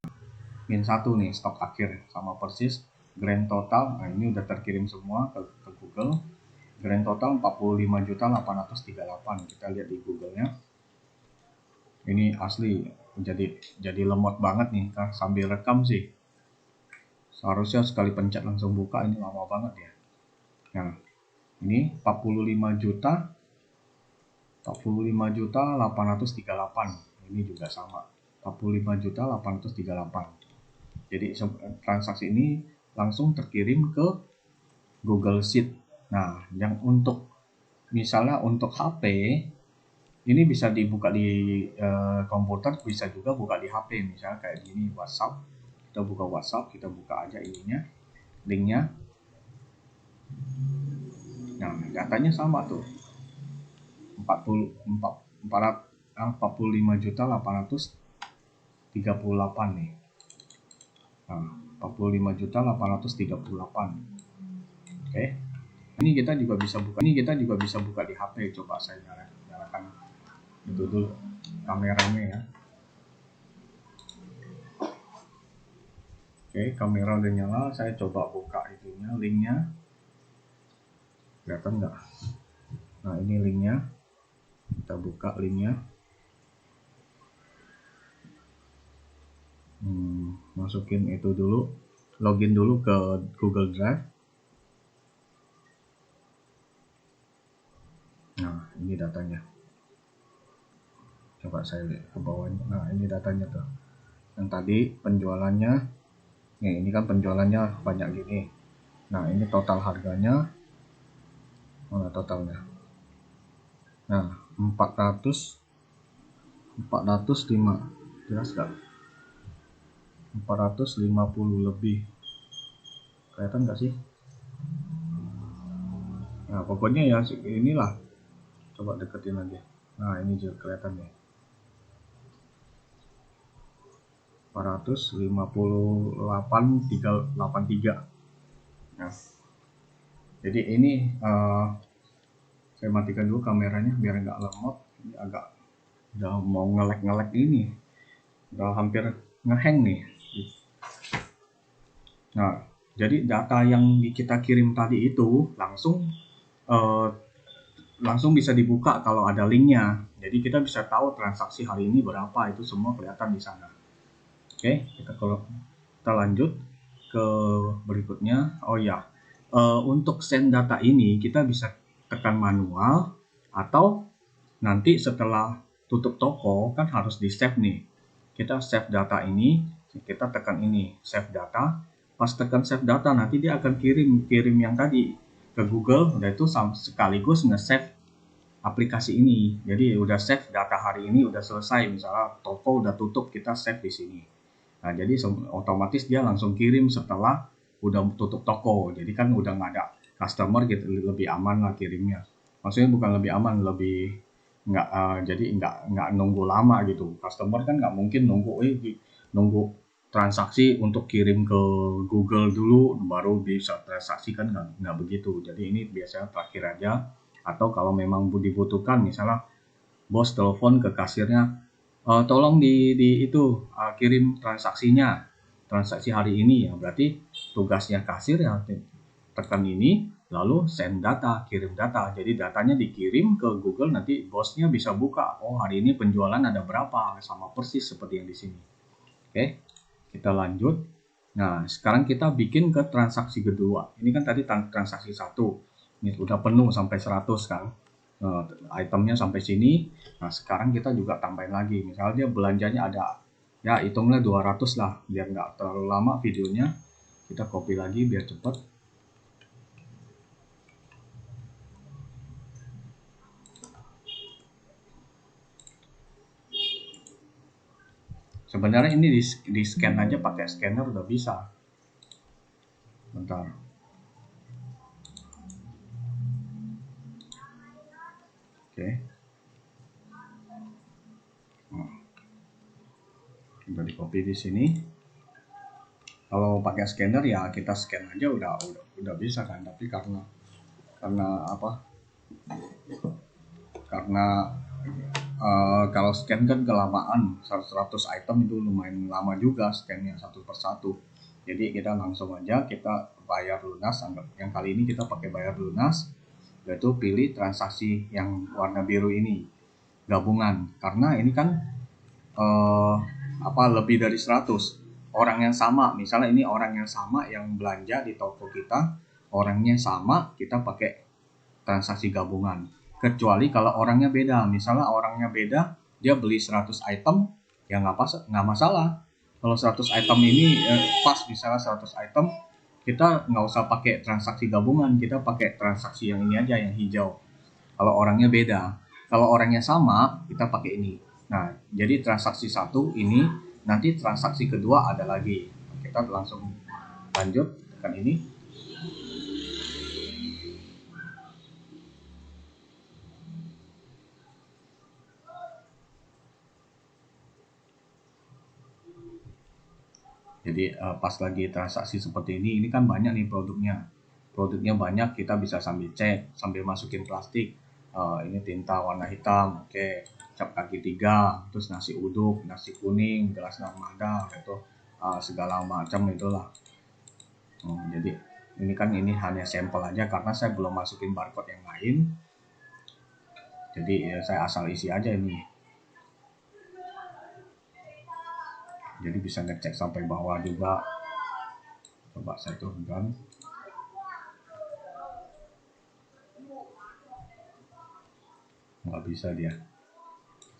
-1 nih stok akhir, sama persis. Grand total, nah ini udah terkirim semua ke Google. Grand total 45.838. Kita lihat di Google-nya. Ini asli, jadi lemot banget nih kan, sambil rekam sih. Seharusnya sekali pencet langsung buka, ini lama banget ya. Nah, ini 45.838. Ini juga sama, 45.838. Jadi transaksi ini langsung terkirim ke Google Sheet. Nah, yang untuk misalnya untuk HP, ini bisa dibuka di komputer, bisa juga buka di HP. Misalnya kayak gini, WhatsApp. Kita buka WhatsApp, kita buka aja ininya, linknya. Nah, datanya sama tuh, 45.838 nih. Nah, 45.838. Oke. Ini kita juga bisa buka di HP. Coba saya nyalakan itu dulu kameranya ya. Oke, kamera udah nyala. Saya coba buka itunya, linknya. Kelihatan nggak? Nah, ini linknya. Kita buka linknya. Masukin itu dulu. Login dulu ke Google Drive. Nah, ini datanya. Coba saya lihat ke bawahnya. Nah, ini datanya tuh. Yang tadi penjualannya, nih ini kan penjualannya banyak gini. Nah, ini total harganya, mana totalnya? Nah, 405, jelas gak? 450 lebih. Kelihatan gak sih? Nah, pokoknya ya inilah. Coba deketin lagi. Nah, ini juga kelihatan nih. 458,383. Nah, jadi ini saya matikan dulu kameranya biar nggak lemot. Ini agak udah mau ngelek ini, udah hampir ngehang nih. Nah, jadi data yang kita kirim tadi itu eh, langsung bisa dibuka kalau ada linknya. Jadi kita bisa tahu transaksi hari ini berapa, itu semua kelihatan di sana. Oke, kita lanjut ke berikutnya. Oh ya, untuk send data ini kita bisa tekan manual, atau nanti setelah tutup toko kan harus di save nih. Kita save data ini, kita tekan ini save data. Pas tekan save data, nanti dia akan kirim yang tadi ke Google. Udah itu sekaligus nge-save aplikasi ini. Jadi udah save data hari ini, udah selesai. Misalnya toko udah tutup, kita save di sini. Nah, jadi otomatis dia langsung kirim setelah udah tutup toko. Jadi kan udah nggak ada customer gitu, lebih aman lah kirimnya. Maksudnya bukan lebih aman, lebih nggak jadi nggak nunggu lama gitu. Customer kan nggak mungkin nunggu transaksi untuk kirim ke Google dulu baru bisa transaksi, kan nggak begitu. Jadi ini biasanya terakhir aja, atau kalau memang dibutuhkan, misalnya bos telepon ke kasirnya, tolong di itu kirim transaksi hari ini, ya berarti tugasnya kasir ya tekan ini lalu send data, kirim data. Jadi datanya dikirim ke Google, nanti bosnya bisa buka, oh hari ini penjualan ada berapa, sama persis seperti yang di sini. Oke, kita lanjut. Nah, sekarang kita bikin ke transaksi kedua. Ini kan tadi transaksi satu, ini sudah penuh sampai 100 kan. Itemnya sampai sini. Nah, sekarang kita juga tambahin lagi. Misalnya dia belanjanya ada, ya hitunglah 200 lah, biar nggak terlalu lama videonya. Kita copy lagi biar cepet. Sebenarnya ini di scan aja pakai scanner udah bisa. Bentar. Oke. Udah di copy di sini. Kalau pakai scanner ya kita scan aja udah bisa kan. Tapi karena apa? Karena kalau scan kan kelamaan, 100 item itu lumayan lama juga scannya satu persatu. Jadi kita langsung aja kita bayar lunas. Yang kali ini kita pakai bayar lunas, yaitu pilih transaksi yang warna biru ini, gabungan. Karena ini kan lebih dari 100 orang yang sama. Misalnya ini orang yang sama yang belanja di toko kita, orangnya sama, kita pakai transaksi gabungan. Kecuali kalau orangnya beda, misalnya orangnya beda, dia beli 100 item, ya nggak masalah. Kalau 100 item ini pas, misalnya 100 item, kita nggak usah pakai transaksi gabungan, kita pakai transaksi yang ini aja, yang hijau. Kalau orangnya beda, kalau orangnya sama, kita pakai ini. Nah, jadi transaksi satu ini, nanti transaksi kedua ada lagi. Kita langsung lanjut, tekan ini. Jadi pas lagi transaksi seperti ini kan banyak nih produknya banyak, kita bisa sambil cek, sambil masukin plastik. Ini tinta warna hitam, oke, cap kaki 3, terus nasi uduk, nasi kuning, gelas narmada, itu segala macam itulah. Jadi ini hanya sampel aja karena saya belum masukin barcode yang lain, jadi ya saya asal isi aja ini. Jadi bisa ngecek sampai bawah juga. Coba saya turunkan. Nggak bisa dia.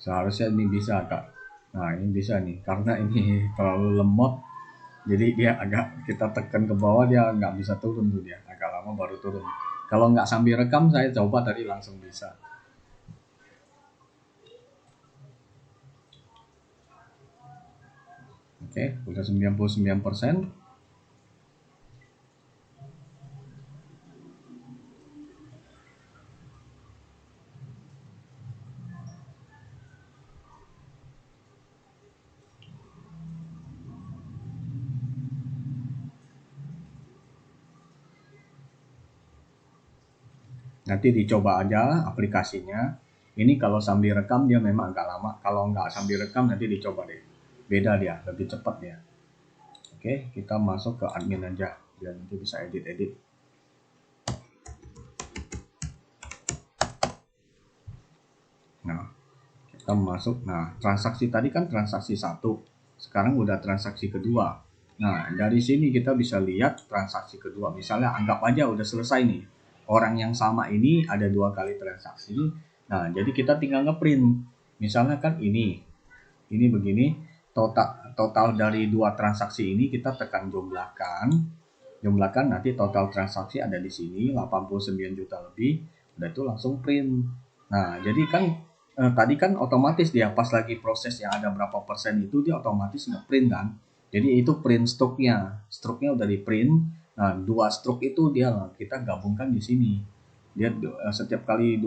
Seharusnya ini bisa Kak. Nah ini bisa nih, karena ini terlalu lemot, jadi dia agak kita tekan ke bawah dia nggak bisa turun tuh, dia agak lama baru turun. Kalau nggak sambil rekam saya coba tadi langsung bisa. Oke, udah 99%. Nanti dicoba aja aplikasinya. Ini kalau sambil rekam dia memang agak lama. Kalau nggak sambil rekam nanti dicoba deh. Beda dia, lebih cepat dia. Oke, kita masuk ke admin aja biar nanti bisa edit-edit. Nah, kita masuk. Nah, transaksi tadi kan transaksi satu. Sekarang udah transaksi kedua. Nah, dari sini kita bisa lihat transaksi kedua. Misalnya anggap aja udah selesai nih. Orang yang sama ini ada 2 kali transaksi. Nah, jadi kita tinggal ngeprint. Misalnya kan ini begini, total total dari 2 transaksi ini kita tekan jumlahkan nanti total transaksi ada di sini 89 juta lebih, udah itu langsung print. Nah jadi kan tadi kan otomatis dia pas lagi proses yang ada berapa persen itu dia otomatis ngeprint kan, jadi itu print struknya udah di print. Nah 2 struk itu dia kita gabungkan di sini, dia setiap kali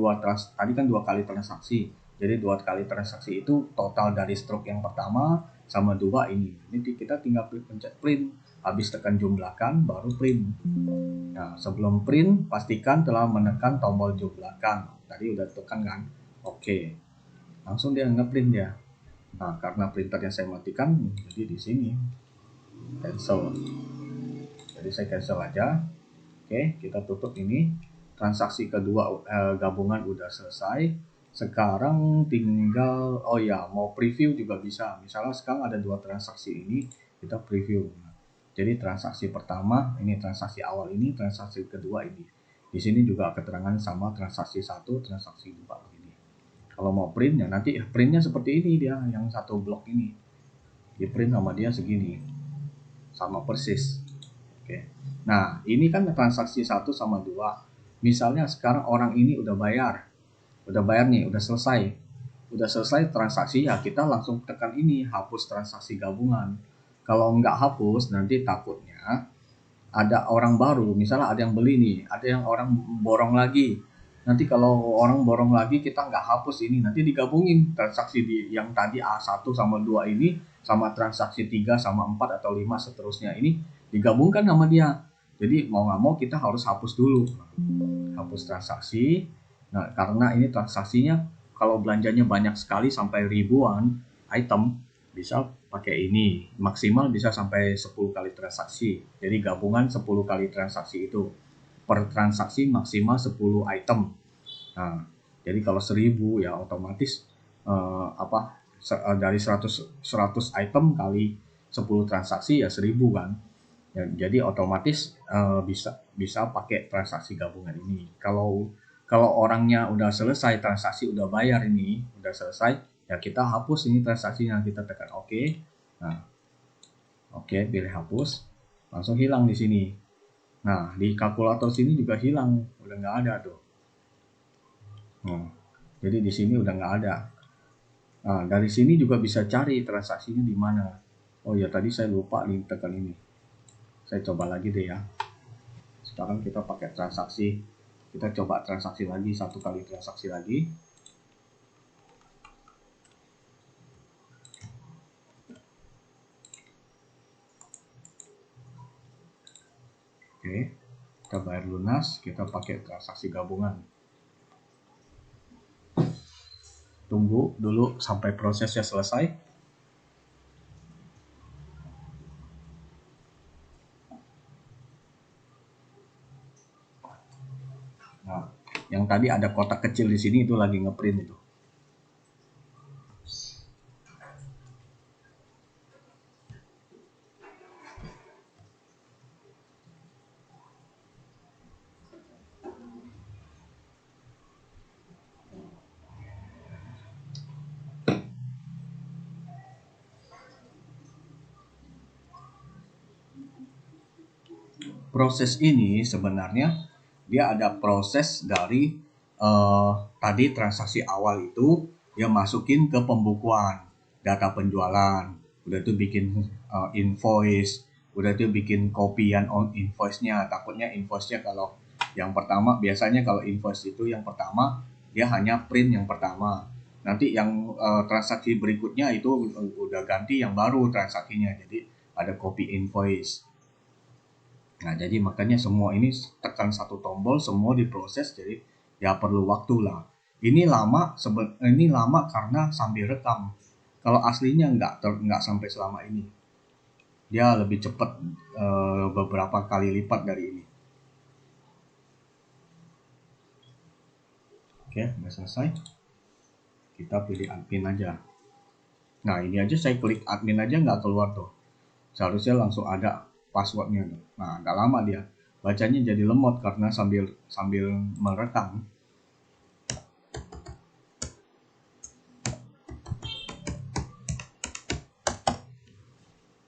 tadi kan 2 kali transaksi, jadi 2 kali transaksi itu total dari struk yang pertama sama 2 ini kita tinggal pencet print, habis tekan jumlahkan baru print. Nah sebelum print pastikan telah menekan tombol jumlahkan, tadi udah tekan kan, oke, langsung dia ngeprint dia. Nah karena printernya saya matikan jadi di sini cancel, jadi saya cancel aja. Oke, kita tutup ini. Transaksi kedua gabungan udah selesai. Sekarang tinggal, oh ya, mau preview juga bisa. Misalnya sekarang ada 2 transaksi ini, kita preview. Jadi transaksi pertama, ini transaksi awal ini, transaksi kedua ini. Di sini juga keterangan sama transaksi 1, transaksi 2 ini. Kalau mau print ya nanti printnya seperti ini dia, yang satu blok ini. Di print sama dia segini. Sama persis. Oke. Nah, ini kan transaksi 1 sama 2. Misalnya sekarang orang ini udah bayar. Udah bayar nih, udah selesai. Udah selesai transaksi ya kita langsung tekan ini, hapus transaksi gabungan. Kalau nggak hapus nanti takutnya ada orang baru, misalnya ada yang beli nih, ada yang orang borong lagi. Nanti kalau orang borong lagi kita nggak hapus ini, nanti digabungin transaksi yang tadi A1 sama 2 ini sama transaksi 3 sama 4 atau 5 seterusnya ini digabungkan sama dia. Jadi mau nggak mau kita harus hapus dulu. Hapus transaksi. Nah, karena ini transaksinya kalau belanjanya banyak sekali sampai ribuan item, bisa pakai ini, maksimal bisa sampai 10 kali transaksi, jadi gabungan 10 kali transaksi itu, per transaksi maksimal 10 item. Nah jadi kalau 1000 ya otomatis dari 100 item kali 10 transaksi ya 1000 kan ya, jadi otomatis bisa bisa pakai transaksi gabungan ini. Kalau orangnya udah selesai transaksi, udah bayar ini, udah selesai, ya kita hapus ini transaksinya, kita tekan oke. Nah, oke, pilih hapus, langsung hilang di sini. Nah, di kalkulator sini juga hilang, udah nggak ada tuh. Jadi di sini udah nggak ada. Nah, dari sini juga bisa cari transaksinya di mana. Oh ya, tadi saya lupa nih tekan ini. Saya coba lagi deh ya. Sekarang kita pakai transaksi, kita coba transaksi lagi, 1 kali transaksi lagi. Oke, kita bayar lunas, kita pakai transaksi gabungan. Tunggu dulu sampai prosesnya selesai. Nah, yang tadi ada kotak kecil di sini itu lagi ngeprint itu. proses ini sebenarnya dia ada proses dari tadi transaksi awal itu dia masukin ke pembukuan data penjualan, udah tuh bikin invoice, udah tuh bikin kopian on invoice-nya. Takutnya invoice-nya kalau yang pertama, biasanya kalau invoice itu yang pertama dia hanya print yang pertama, nanti yang transaksi berikutnya itu udah ganti yang baru transaksinya, jadi ada copy invoice. Nah, jadi makanya semua ini tekan satu tombol, semua diproses, jadi ya perlu waktu lah. Ini lama karena sambil rekam. Kalau aslinya nggak sampai selama ini. Dia lebih cepat beberapa kali lipat dari ini. Oke, udah selesai. Kita pilih admin aja. Nah, ini aja saya klik admin aja nggak keluar tuh. Seharusnya langsung ada passwordnya. Nah, agak lama dia. Bacanya jadi lemot karena sambil merekam.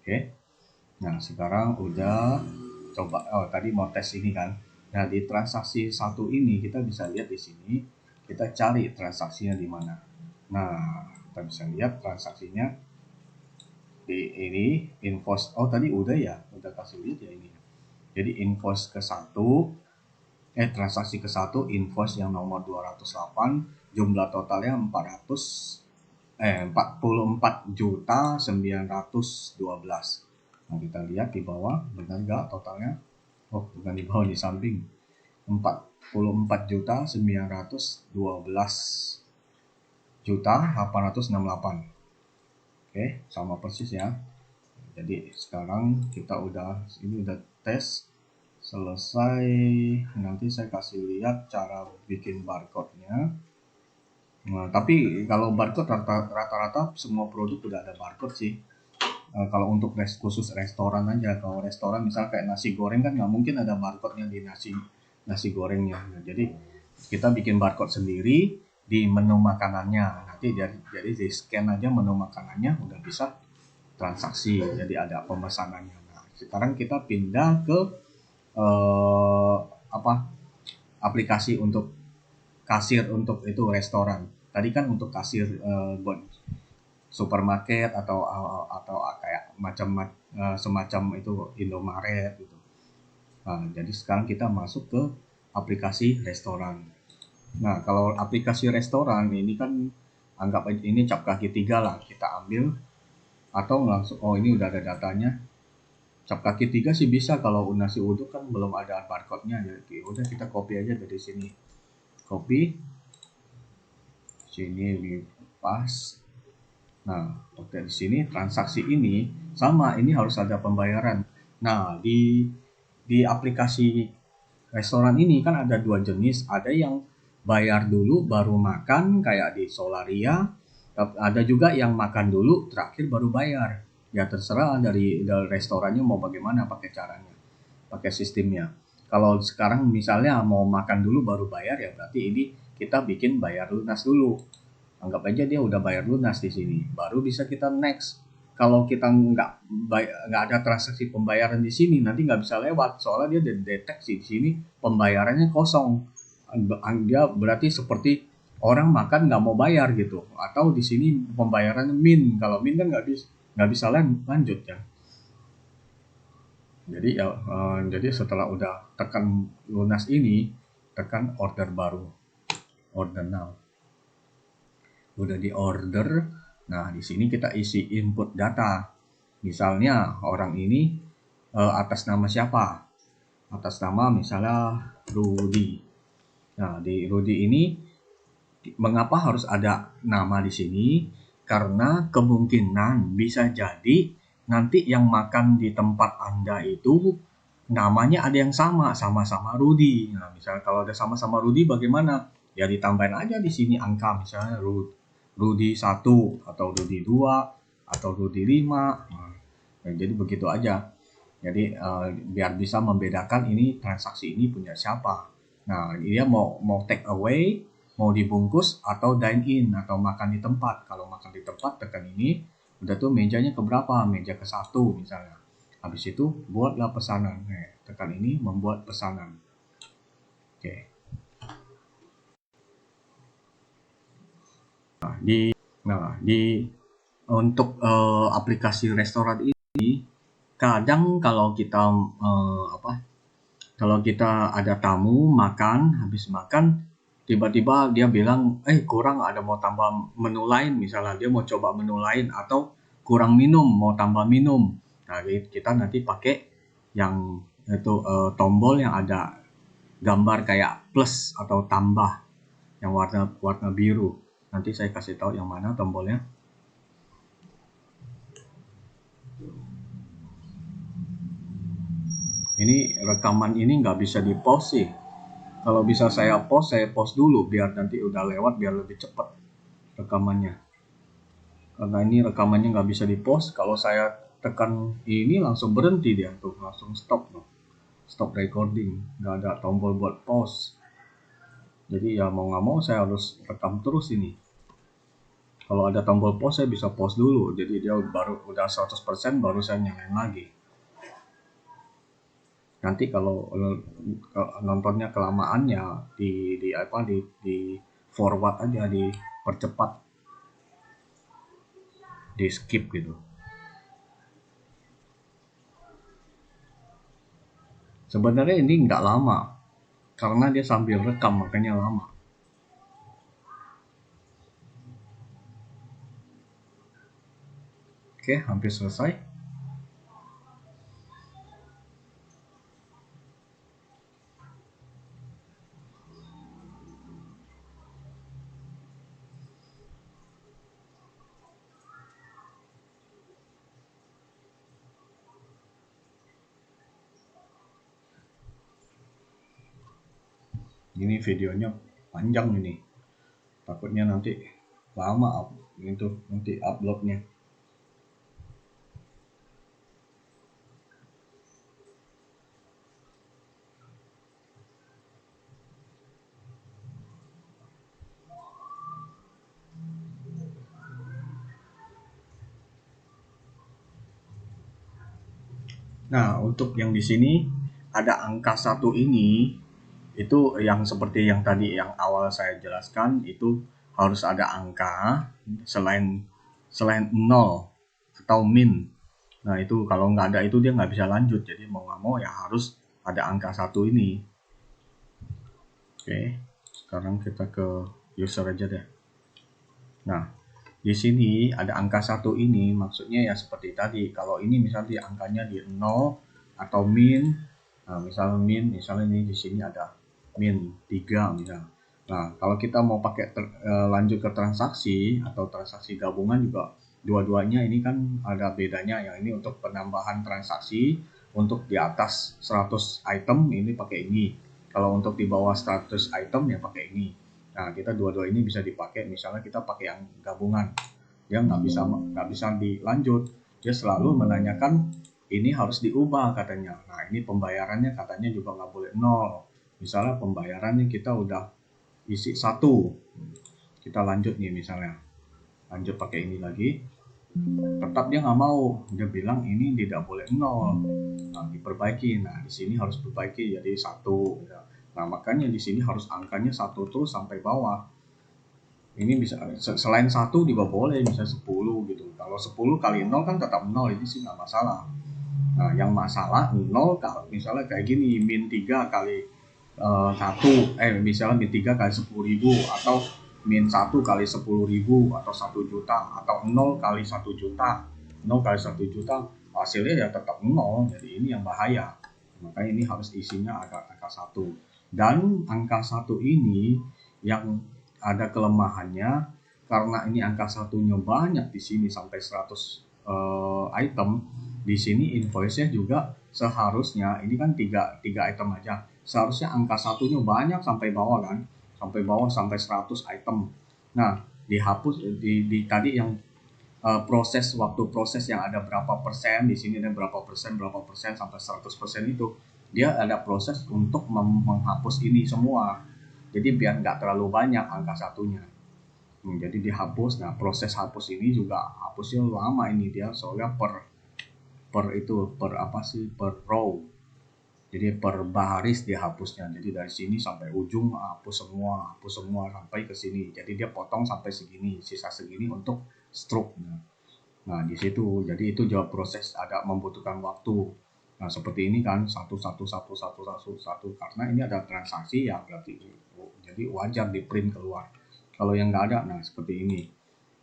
Oke. Nah, sekarang udah coba, tadi mau tes ini kan. Nah, di transaksi satu ini kita bisa lihat di sini, kita cari transaksinya di mana. Nah, kita bisa lihat transaksinya di ini invoice. Oh, tadi udah ya, udah kasih lihat ya ini. Jadi invoice ke-1, transaksi ke-1 invoice yang nomor 208, jumlah totalnya 44.912. Nah, kita lihat di bawah, benar nggak totalnya? Oh, bukan di bawah, di samping. 44.912.868. Oke, sama persis ya. Jadi sekarang kita ini udah tes selesai. Nanti saya kasih lihat cara bikin barcode-nya. Nah, tapi kalau barcode rata-rata semua produk udah ada barcode sih. Kalau untuk khusus restoran aja, kalau restoran misalnya kayak nasi goreng kan nggak mungkin ada barcode-nya di nasi gorengnya. Nah, jadi kita bikin barcode sendiri di menu makanannya. Nanti jadi di scan aja menu makanannya udah bisa transaksi. Jadi ada pemesanannya. Nah, sekarang kita pindah ke aplikasi untuk kasir untuk itu restoran. Tadi kan untuk kasir buat supermarket atau kayak semacam itu Indomaret gitu. Nah, jadi sekarang kita masuk ke aplikasi restoran. Nah, kalau aplikasi restoran ini kan anggap ini cap kaki 3 lah, kita ambil atau langsung, oh ini udah ada datanya. Cap kaki 3 sih bisa, kalau nasi uduk kan belum ada barcode-nya, jadi udah kita copy aja dari sini. Copy sini di pas. Nah, oke, di sini transaksi ini sama, ini harus ada pembayaran. Nah, di aplikasi restoran ini kan ada dua jenis, ada yang bayar dulu baru makan kayak di Solaria, ada juga yang makan dulu terakhir baru bayar. Ya terserah dari restorannya mau bagaimana pakai caranya, pakai sistemnya. Kalau sekarang misalnya mau makan dulu baru bayar, ya berarti ini kita bikin bayar lunas dulu. Anggap aja dia udah bayar lunas di sini, baru bisa kita next. Kalau kita nggak ada transaksi pembayaran di sini, nanti nggak bisa lewat, soalnya dia deteksi di sini pembayarannya kosong. Dia berarti seperti orang makan nggak mau bayar gitu, atau di sini pembayarannya min. Kalau min kan nggak bisa lanjut ya. Jadi setelah udah tekan lunas ini, tekan order baru, order now. Udah di order. Nah, di sini kita isi input data. Misalnya orang ini atas nama siapa? Atas nama misalnya Rudy. Nah, di Rudy ini mengapa harus ada nama di sini? Karena kemungkinan bisa jadi nanti yang makan di tempat Anda itu namanya ada yang sama-sama Rudy. Nah, misalnya kalau ada sama-sama Rudy bagaimana? Ya ditambahin aja di sini angka, misalnya Rudy 1 atau Rudy 2 atau Rudy 5. Nah, jadi begitu aja. Jadi biar bisa membedakan ini transaksi ini punya siapa. Nah, dia mau take away, mau dibungkus atau dine in atau makan di tempat. Kalau makan di tempat tekan ini, udah tuh mejanya keberapa? Meja ke-1 misalnya. Habis itu buatlah pesanan. tekan ini membuat pesanan. Oke. Di untuk aplikasi restoran ini kadang kalau kita kalau kita ada tamu makan, habis makan tiba-tiba dia bilang kurang, ada mau tambah menu lain, misalnya dia mau coba menu lain, atau kurang minum mau tambah minum. Nah, kita nanti pakai yang itu tombol yang ada gambar kayak plus atau tambah yang warna biru. Nanti saya kasih tahu yang mana tombolnya. Ini rekaman ini nggak bisa di pause sih. Kalau bisa saya pause dulu biar nanti udah lewat, biar lebih cepat rekamannya. Karena ini rekamannya nggak bisa di pause. Kalau saya tekan ini langsung berhenti dia tuh, langsung stop loh. Stop recording, nggak ada tombol buat pause. Jadi ya mau nggak mau saya harus rekam terus ini. Kalau ada tombol pause saya bisa pause dulu. Jadi dia baru udah 100% baru saya nyalain lagi. Nanti kalau nontonnya kelamaan ya di forward aja, dipercepat, di skip gitu. Sebenarnya ini nggak lama karena dia sambil rekam makanya lama. Oke, hampir selesai. Ini videonya panjang ini. Takutnya nanti lama itu nanti uploadnya. Nah, untuk yang di sini ada angka 1 ini, itu yang seperti yang tadi yang awal saya jelaskan, itu harus ada angka selain 0 atau min. Nah, itu kalau nggak ada itu dia nggak bisa lanjut. Jadi mau nggak mau ya harus ada angka 1 ini. Oke, sekarang kita ke user aja deh. Nah, di sini ada angka 1 ini, maksudnya ya seperti tadi. Kalau ini misalnya angkanya di 0 atau min, nah misalnya min, misalnya ini di sini ada min 3 misalnya. Nah, kalau kita mau pakai lanjut ke transaksi atau transaksi gabungan juga, dua-duanya ini kan ada bedanya. Yang ini untuk penambahan transaksi, untuk di atas 100 item ini pakai ini. Kalau untuk di bawah 100 item ya pakai ini. Nah, kita dua-dua ini bisa dipakai. Misalnya kita pakai yang gabungan, dia nggak bisa dilanjut. Dia selalu menanyakan ini harus diubah katanya. Nah, ini pembayarannya katanya juga nggak boleh 0. Misalnya pembayarannya kita udah isi 1, kita lanjut nih misalnya, lanjut pakai ini lagi, tetap dia nggak mau. Dia bilang ini tidak boleh 0. Nah, diperbaiki. Nah, di sini harus perbaiki jadi 1. Nah, makanya di sini harus angkanya 1 terus sampai bawah. Ini bisa selain 1 juga boleh, misalnya 10 gitu. Kalau 10 kali 0 kan tetap 0, ini sih nggak masalah. Nah, yang masalah 0 kalau misalnya kayak gini, min 3 kali 1, misalnya min 3 kali 10.000, atau min 1 kali 10.000, atau 1 juta, atau 0 kali 1 juta. 0 kali 1 juta hasilnya ya tetap 0, jadi ini yang bahaya. Makanya ini harus isinya angka 1. Dan angka 1 ini yang ada kelemahannya, karena ini angka 1-nya banyak di sini sampai 100 item. Di sini invoice-nya juga seharusnya ini kan 3 item aja. Seharusnya angka 1-nya banyak sampai bawah kan, sampai bawah sampai 100 item. Nah, dihapus di tadi yang waktu proses yang ada berapa persen, di sini ada berapa persen sampai 100% itu. Dia ada proses untuk menghapus ini semua. Jadi biar nggak terlalu banyak angka 1-nya. Jadi dihapus. Nah, proses hapus ini juga hapusnya lama ini dia, soalnya per row. Jadi per baris dia hapusnya. Jadi dari sini sampai ujung hapus semua sampai ke sini. Jadi dia potong sampai segini, sisa segini untuk stroke. Nah, di situ. Jadi itu juga proses agak membutuhkan waktu. Nah, seperti ini kan satu karena ini ada transaksi ya berarti jadi wajar di print keluar. Kalau yang nggak ada, nah seperti ini.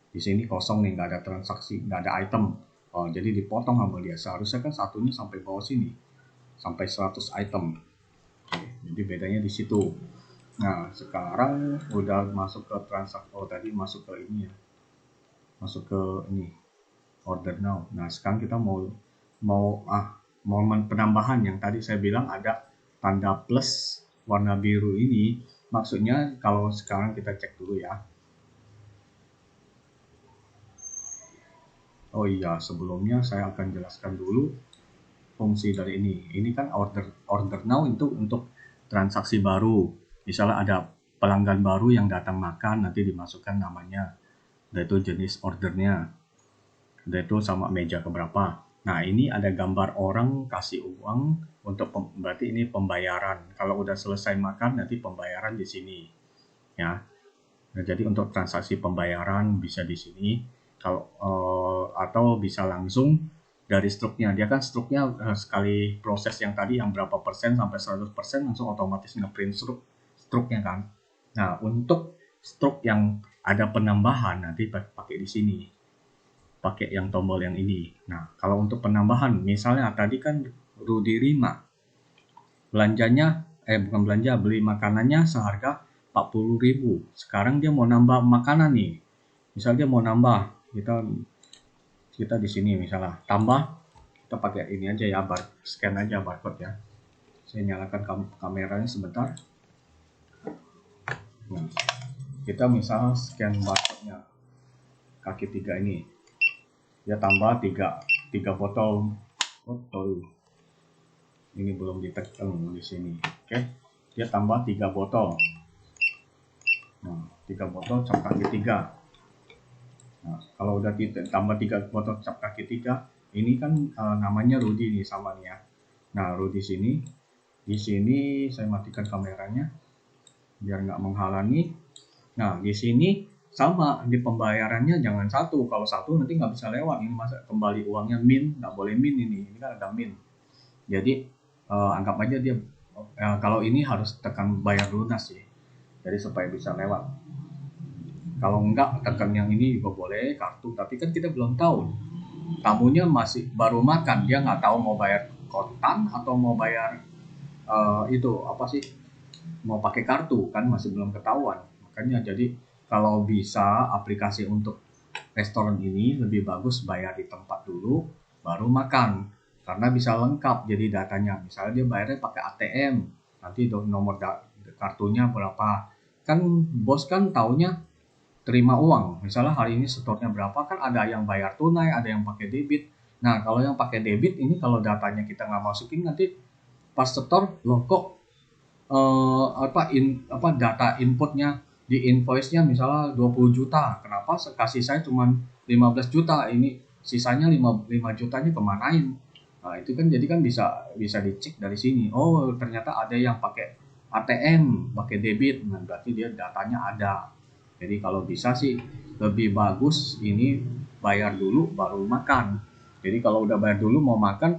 Di sini kosong nih, nggak ada transaksi, nggak ada item. Oh, jadi dipotong sama dia. Seharusnya kan satunya sampai bawah sini, sampai 100 item. Oke, jadi bedanya di situ. Nah, sekarang udah masuk ke transaksi. Oh, tadi masuk ke ini ya. Masuk ke ini, order now. Nah, sekarang kita mau momen penambahan yang tadi saya bilang ada tanda plus warna biru ini. Maksudnya kalau sekarang kita cek dulu ya. Oh iya, sebelumnya saya akan jelaskan dulu fungsi dari ini. Ini kan order now itu untuk transaksi baru. Misalnya ada pelanggan baru yang datang makan, nanti dimasukkan namanya, yaitu jenis ordernya, yaitu sama meja keberapa. Nah, ini ada gambar orang kasih uang untuk berarti ini pembayaran. Kalau udah selesai makan nanti pembayaran di sini, ya. Nah, jadi untuk transaksi pembayaran bisa di sini. Kalau atau bisa langsung dari struknya. Dia kan struknya sekali proses yang tadi yang berapa persen sampai 100% langsung otomatis ngeprint struknya kan. Nah, untuk struk yang ada penambahan nanti pakai di sini. Pakai yang tombol yang ini. Nah, kalau untuk penambahan misalnya tadi kan Rudy Rima belanjanya bukan belanja, beli makanannya seharga 40.000. Sekarang dia mau nambah makanan nih. Misal dia mau nambah, kita di sini misalnya tambah, kita pakai ini aja ya, scan aja barcode ya. Saya nyalakan kameranya sebentar. Nah, kita misal scan barcode-nya kaki 3 ini. Dia tambah 3 botol. Ini belum ditekan di sini. Oke. Dia tambah 3 botol. Nah, 3 botol cap kaki 3. Nah, kalau udah tambah 3 botol cap kaki 3, ini kan namanya Rudy nih sama nih ya. Nah, Rudy sini, di sini saya matikan kameranya biar nggak menghalangi. Nah, di sini sama di pembayarannya jangan satu. Kalau satu nanti nggak bisa lewat. Ini masa kembali uangnya min, nggak boleh min ini. Ini kan ada min. Jadi anggap aja dia kalau ini harus tekan bayar lunas sih. Jadi supaya bisa lewat. Kalau enggak tekan yang ini juga boleh kartu, tapi kan kita belum tahu. Tamunya masih baru makan, dia nggak tahu mau bayar kontan atau mau bayar itu apa sih? Mau pakai kartu kan masih belum ketahuan. Makanya jadi kalau bisa aplikasi untuk restoran ini lebih bagus bayar di tempat dulu baru makan. Karena bisa lengkap jadi datanya. Misalnya dia bayarnya pakai ATM, nanti nomor kartunya berapa. Kan bos kan taunya terima uang. Misalnya hari ini setornya berapa, kan ada yang bayar tunai, ada yang pakai debit. Nah, kalau yang pakai debit ini kalau datanya kita nggak masukin nanti pas setor, loh kok data inputnya di invoice-nya misalnya 20 juta. Kenapa kasih saya cuma 15 juta? Ini sisanya 5 jutanya kemanain? Nah, itu kan jadi kan bisa dicek dari sini. Oh, ternyata ada yang pakai ATM, pakai debit. Nah, berarti dia datanya ada. Jadi kalau bisa sih lebih bagus ini bayar dulu baru makan. Jadi kalau udah bayar dulu mau makan,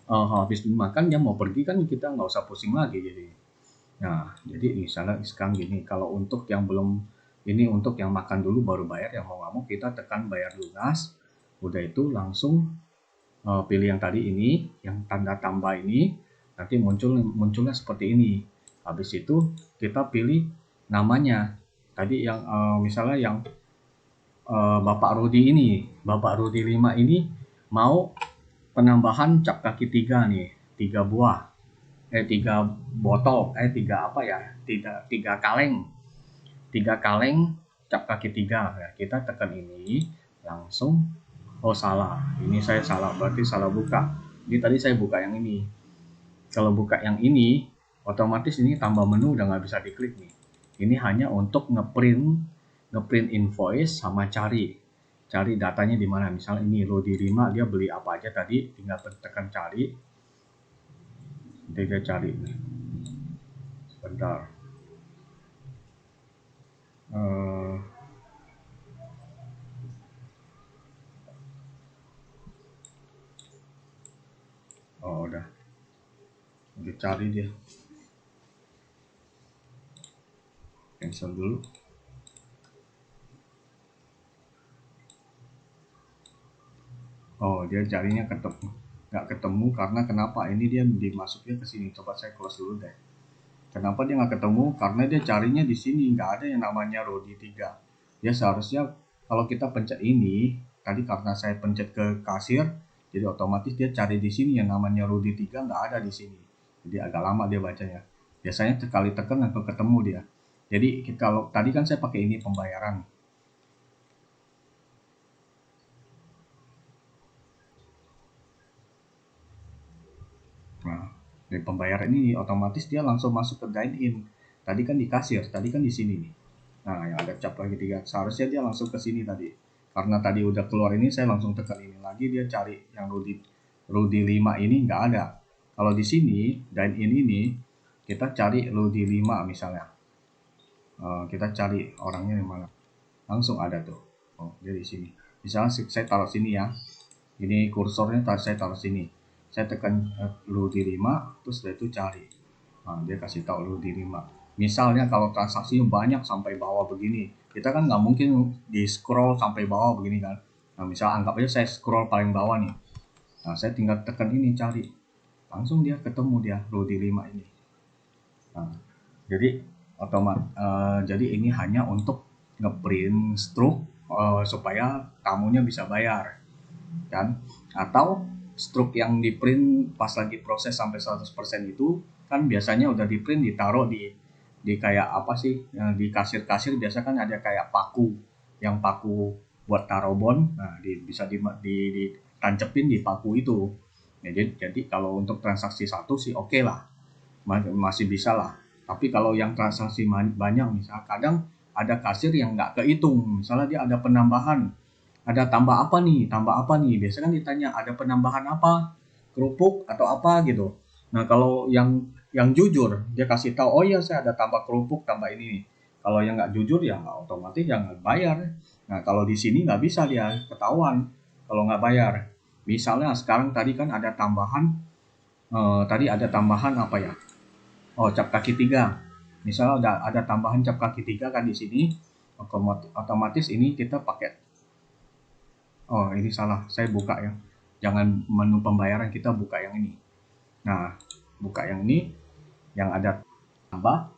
habis makan dia mau pergi kan kita nggak usah pusing lagi jadi. Nah, jadi misalnya sekarang gini, kalau untuk yang belum ini untuk yang makan dulu baru bayar, yang mau nggak mau kita tekan bayar lunas. Udah itu langsung pilih yang tadi ini, yang tanda tambah ini, nanti munculnya seperti ini. Habis itu kita pilih namanya. Tadi yang misalnya yang Bapak Rudi ini, Bapak Rudi 5 ini mau penambahan cap kaki 3 nih, 3 buah. 3 botol, 3 apa ya? 3 kaleng. 3 kaleng cap kaki 3. Ya, kita tekan ini langsung. Oh salah, ini saya salah, berarti salah buka. Ini tadi saya buka yang ini. Kalau buka yang ini, otomatis ini tambah menu udah nggak bisa diklik nih. Ini hanya untuk ngeprint invoice sama cari datanya di mana. Misalnya ini Rudi 5 dia beli apa aja tadi, tinggal tekan cari. Nanti dia cari sebentar. Oh udah cari dia, cancel dulu. Oh dia carinya ketemu, nggak ketemu karena kenapa? Ini dia dimasuknya ke sini. Coba saya close dulu deh. Kenapa dia nggak ketemu? Karena dia carinya di sini, nggak ada yang namanya Rodi 3. Dia seharusnya kalau kita pencet ini, tadi karena saya pencet ke kasir, jadi otomatis dia cari di sini yang namanya Rodi 3 nggak ada di sini. Jadi agak lama dia bacanya. Biasanya sekali tekan langsung ketemu dia. Jadi kalau tadi kan saya pakai ini pembayaran. Nah, dari pembayaran ini otomatis dia langsung masuk ke dine in. Tadi kan di kasir, tadi kan di sini nih. Nah, yang ada cap lagi 3. Seharusnya dia langsung ke sini tadi. Karena tadi udah keluar ini, saya langsung tekan ini lagi. Dia cari yang Rudi 5 ini nggak ada. Kalau di sini, dine in ini, kita cari Rudi 5 misalnya. Kita cari orangnya di mana. Langsung ada tuh. Oh, dia di sini. Misalnya saya taruh sini ya. Ini kursornya saya taruh sini. Saya tekan Rudi 5, terus setelah itu cari. Nah, dia kasih tahu Rudi 5. Misalnya kalau transaksinya banyak sampai bawah begini, kita kan nggak mungkin di scroll sampai bawah begini kan. Nah, misal anggap aja saya scroll paling bawah nih. Nah, saya tinggal tekan ini cari. Langsung dia ketemu dia Rudi 5 ini. Nah, jadi jadi ini hanya untuk ngeprint struk supaya tamunya bisa bayar kan, atau struk yang di print pas lagi proses sampai 100% itu kan biasanya udah di print ditaruh di kayak apa sih yang di kasir-kasir biasa kan ada kayak paku, yang paku buat taruh bon. Nah bisa ditancepin di paku itu ya, jadi kalau untuk transaksi satu sih oke lah, masih bisa lah. Tapi kalau yang transaksi banyak misalnya kadang ada kasir yang nggak kehitung, misalnya dia ada penambahan, ada tambah apa nih, biasanya kan ditanya ada penambahan apa, kerupuk atau apa gitu. Nah kalau yang jujur dia kasih tahu, oh iya saya ada tambah kerupuk tambah ini nih. Kalau yang nggak jujur ya nggak otomatis yang nggak bayar. Nah kalau di sini nggak bisa dia ketahuan kalau nggak bayar. Misalnya sekarang tadi kan ada tambahan, tadi ada tambahan apa ya, oh cap kaki 3. Misalnya ada tambahan cap kaki 3 kan di sini, otomatis ini kita pakai. Oh, ini salah. Saya buka yang jangan menu pembayaran, kita buka yang ini. Nah, buka yang ini yang ada tambah.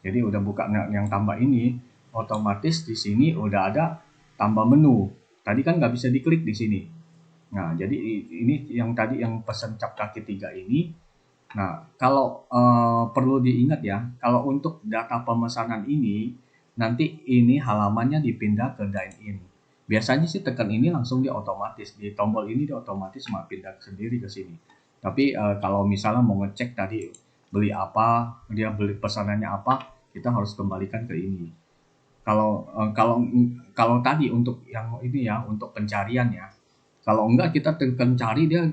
Jadi udah buka yang tambah ini, otomatis di sini udah ada tambah menu. Tadi kan nggak bisa diklik di sini. Nah, jadi ini yang tadi yang pesan cap kaki 3 ini. Nah, kalau perlu diingat ya, kalau untuk data pemesanan ini, nanti ini halamannya dipindah ke dine-in. Biasanya sih tekan ini langsung dia otomatis, di tombol ini dia otomatis mau pindah sendiri ke sini. Tapi kalau misalnya mau ngecek tadi beli apa, dia beli pesanannya apa, kita harus kembalikan ke ini. Kalau kalau tadi untuk yang ini ya, untuk pencarian ya. Kalau enggak kita tekan cari dia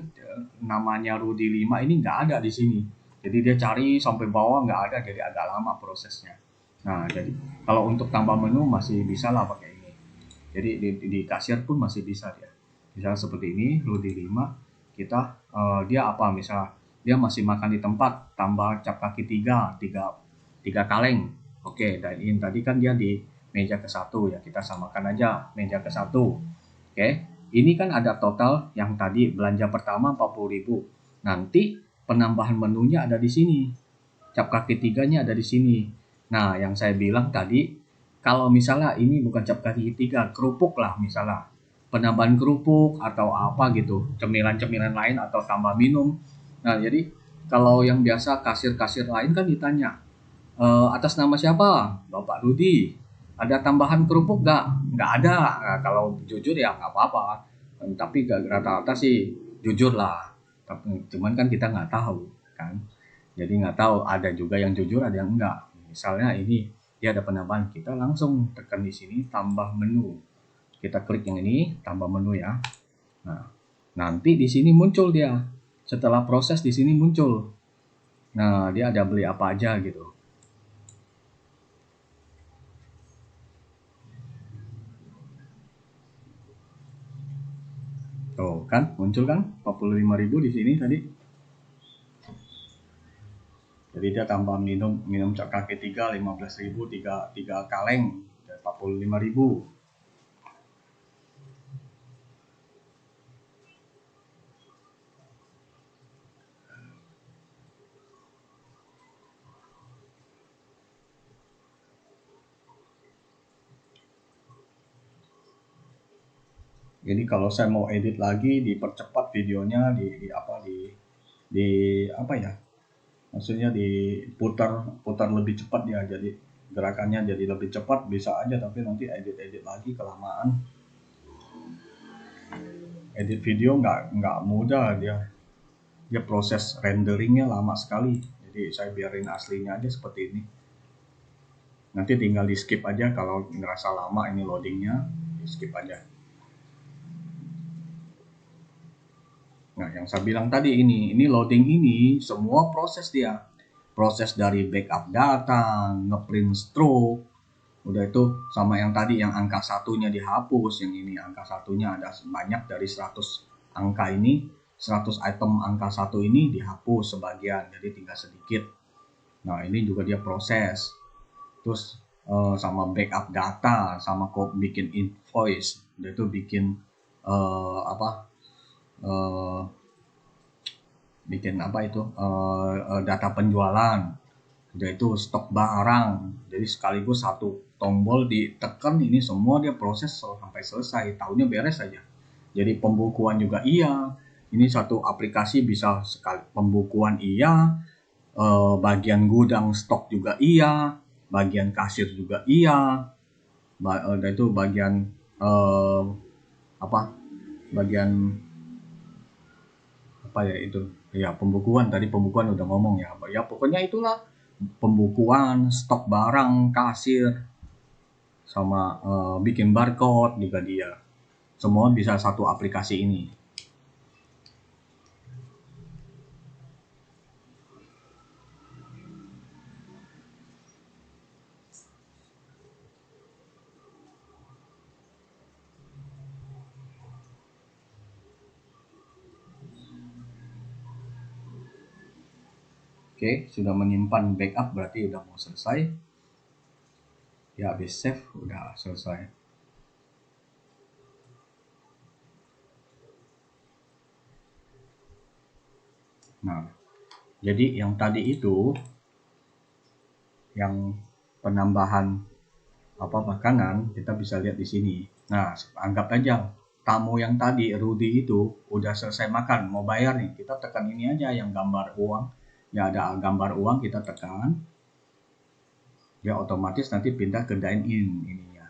namanya Rudi 5 ini nggak ada di sini. Jadi dia cari sampai bawah nggak ada, jadi agak lama prosesnya. Nah, jadi kalau untuk tambah menu masih bisa lah pakai ini. Jadi di kasir pun masih bisa dia. Misalnya seperti ini, Rudi 5, kita dia apa misal dia masih makan di tempat, tambah cap kaki 3, 3 kaleng. Oke, dan ini tadi kan dia di meja ke-1 ya, kita samakan aja meja ke-1. Oke, ini kan ada total yang tadi belanja pertama 40.000. Nanti penambahan menunya ada di sini. Cap kaki 3-nya ada di sini. Nah, yang saya bilang tadi, kalau misalnya ini bukan cap kaki 3, kerupuk lah misalnya. Penambahan kerupuk atau apa gitu, cemilan-cemilan lain atau tambah minum. Nah, jadi kalau yang biasa kasir-kasir lain kan ditanya, atas nama siapa? Bapak Rudi. Ada tambahan kerupuk nggak? Nggak ada. Nah, kalau jujur ya nggak apa-apa. Tapi rata-rata sih jujur lah. Tapi cuman kan kita nggak tahu kan. Jadi nggak tahu, ada juga yang jujur, ada yang enggak. Misalnya ini dia ada penambahan, kita langsung tekan di sini tambah menu. Kita klik yang ini, tambah menu ya. Nah, nanti di sini muncul dia. Setelah proses di sini muncul. Nah, dia ada beli apa aja gitu. Tuh kan, muncul kan 45.000 di sini tadi. Jadi dia tambah minum cap kaki 3 15.000, 3 kaleng 45.000. Jadi kalau saya mau edit lagi, dipercepat videonya, di apa ya? Maksudnya putar lebih cepat ya. Jadi gerakannya jadi lebih cepat bisa aja, tapi nanti edit lagi kelamaan. Edit video nggak mudah, dia proses renderingnya lama sekali. Jadi saya biarin aslinya aja seperti ini. Nanti tinggal di skip aja kalau ngerasa lama ini loadingnya, di skip aja. Nah, yang saya bilang tadi ini loading ini semua proses dia. Proses dari backup data, ngeprint stroke, udah itu sama yang tadi yang angka satunya dihapus, yang ini angka satunya ada banyak dari 100 angka ini, 100 item angka satu ini dihapus sebagian, jadi tinggal sedikit. Nah, ini juga dia proses. Terus sama backup data, sama kok bikin invoice, udah itu bikin data penjualan, udah itu stok barang. Jadi sekaligus satu tombol ditekan ini semua dia proses sampai selesai, tahunnya beres aja. Jadi pembukuan juga iya, ini satu aplikasi bisa sekali pembukuan iya, bagian gudang stok juga iya, bagian kasir juga iya, udah itu bagian bagian apa ya itu ya, pembukuan tadi, pembukuan udah ngomong ya, ya pokoknya itulah pembukuan stok barang, kasir, sama bikin barcode juga dia, semua bisa satu aplikasi ini. Oke, sudah menyimpan backup berarti udah mau selesai ya, habis save udah selesai. Nah, jadi yang tadi itu yang penambahan makanan kita bisa lihat di sini. Nah, anggap aja tamu yang tadi Rudy itu udah selesai makan, mau bayar nih, kita tekan ini aja yang gambar uang. Ya ada gambar uang, kita tekan. Dia otomatis nanti pindah ke dine in ininya.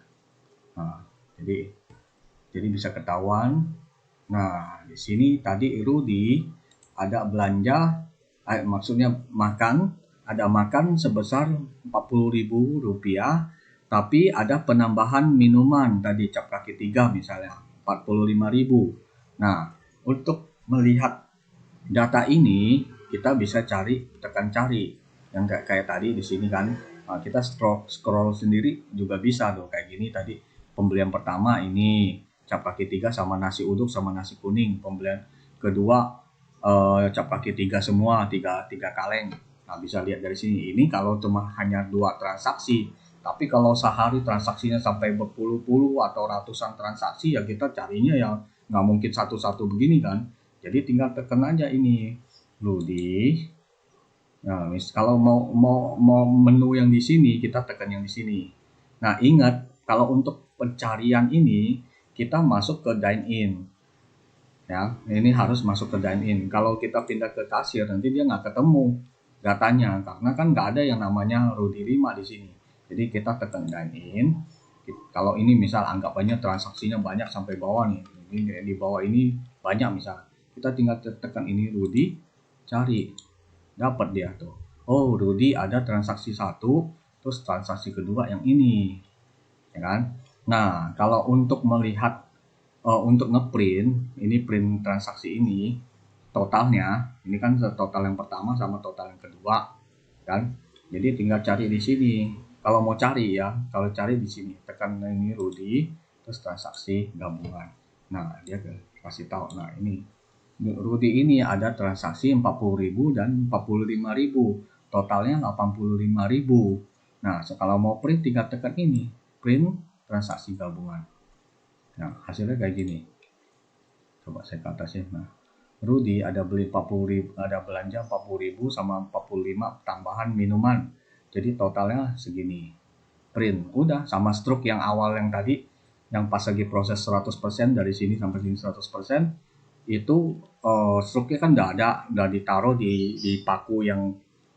Nah, jadi bisa ketahuan. Nah, di sini tadi Rudy ada belanja, maksudnya makan, ada makan sebesar Rp40.000, tapi ada penambahan minuman tadi cap kaki 3 misalnya 45.000. Nah, untuk melihat data ini kita bisa tekan cari yang kayak tadi di sini kan. Nah, kita scroll sendiri juga bisa tuh kayak gini tadi. Pembelian pertama ini cap kaki 3 sama nasi uduk sama nasi kuning. Pembelian kedua cap kaki 3 semua, 3 kaleng. Nah, bisa lihat dari sini. Ini kalau cuma hanya 2 transaksi. Tapi kalau sehari transaksinya sampai berpuluh-puluh atau ratusan transaksi, ya kita carinya ya nggak mungkin satu-satu begini kan. Jadi tinggal tekan aja ini Rudy. Nah, kalau mau menu yang di sini, kita tekan yang di sini. Nah, ingat kalau untuk pencarian ini kita masuk ke dine in. Ya, ini harus masuk ke dine in. Kalau kita pindah ke kasir nanti dia nggak ketemu datanya karena kan nggak ada yang namanya Rudy 5 di sini. Jadi kita tekan dine in. Kalau ini misal anggapannya transaksinya banyak sampai bawah nih. Ini di bawah ini banyak misal. Kita tinggal tekan ini Rudy, cari, dapat dia tuh. Oh, Rudy ada transaksi 1, terus transaksi kedua yang ini. Ya kan? Nah, kalau untuk melihat untuk ngeprint, ini print transaksi ini totalnya, ini kan total yang pertama sama total yang kedua, kan? Jadi tinggal cari di sini. Kalau mau cari ya, kalau cari di sini, tekan ini Rudy, terus transaksi gabungan. Nah, dia kasih tahu. Nah, ini Rudy ini ada transaksi 40.000 dan 45.000. Totalnya 85.000. Nah, kalau mau print tinggal tekan ini, print transaksi gabungan. Nah, hasilnya kayak gini. Coba saya ke atas ya. Nah, Rudy ada beli 40.000, ada belanja 40.000 sama 45 tambahan minuman. Jadi totalnya segini. Print. Udah sama struk yang awal yang tadi yang pas lagi proses 100% dari sini sampai sini 100% itu struknya kan udah ditaruh di paku yang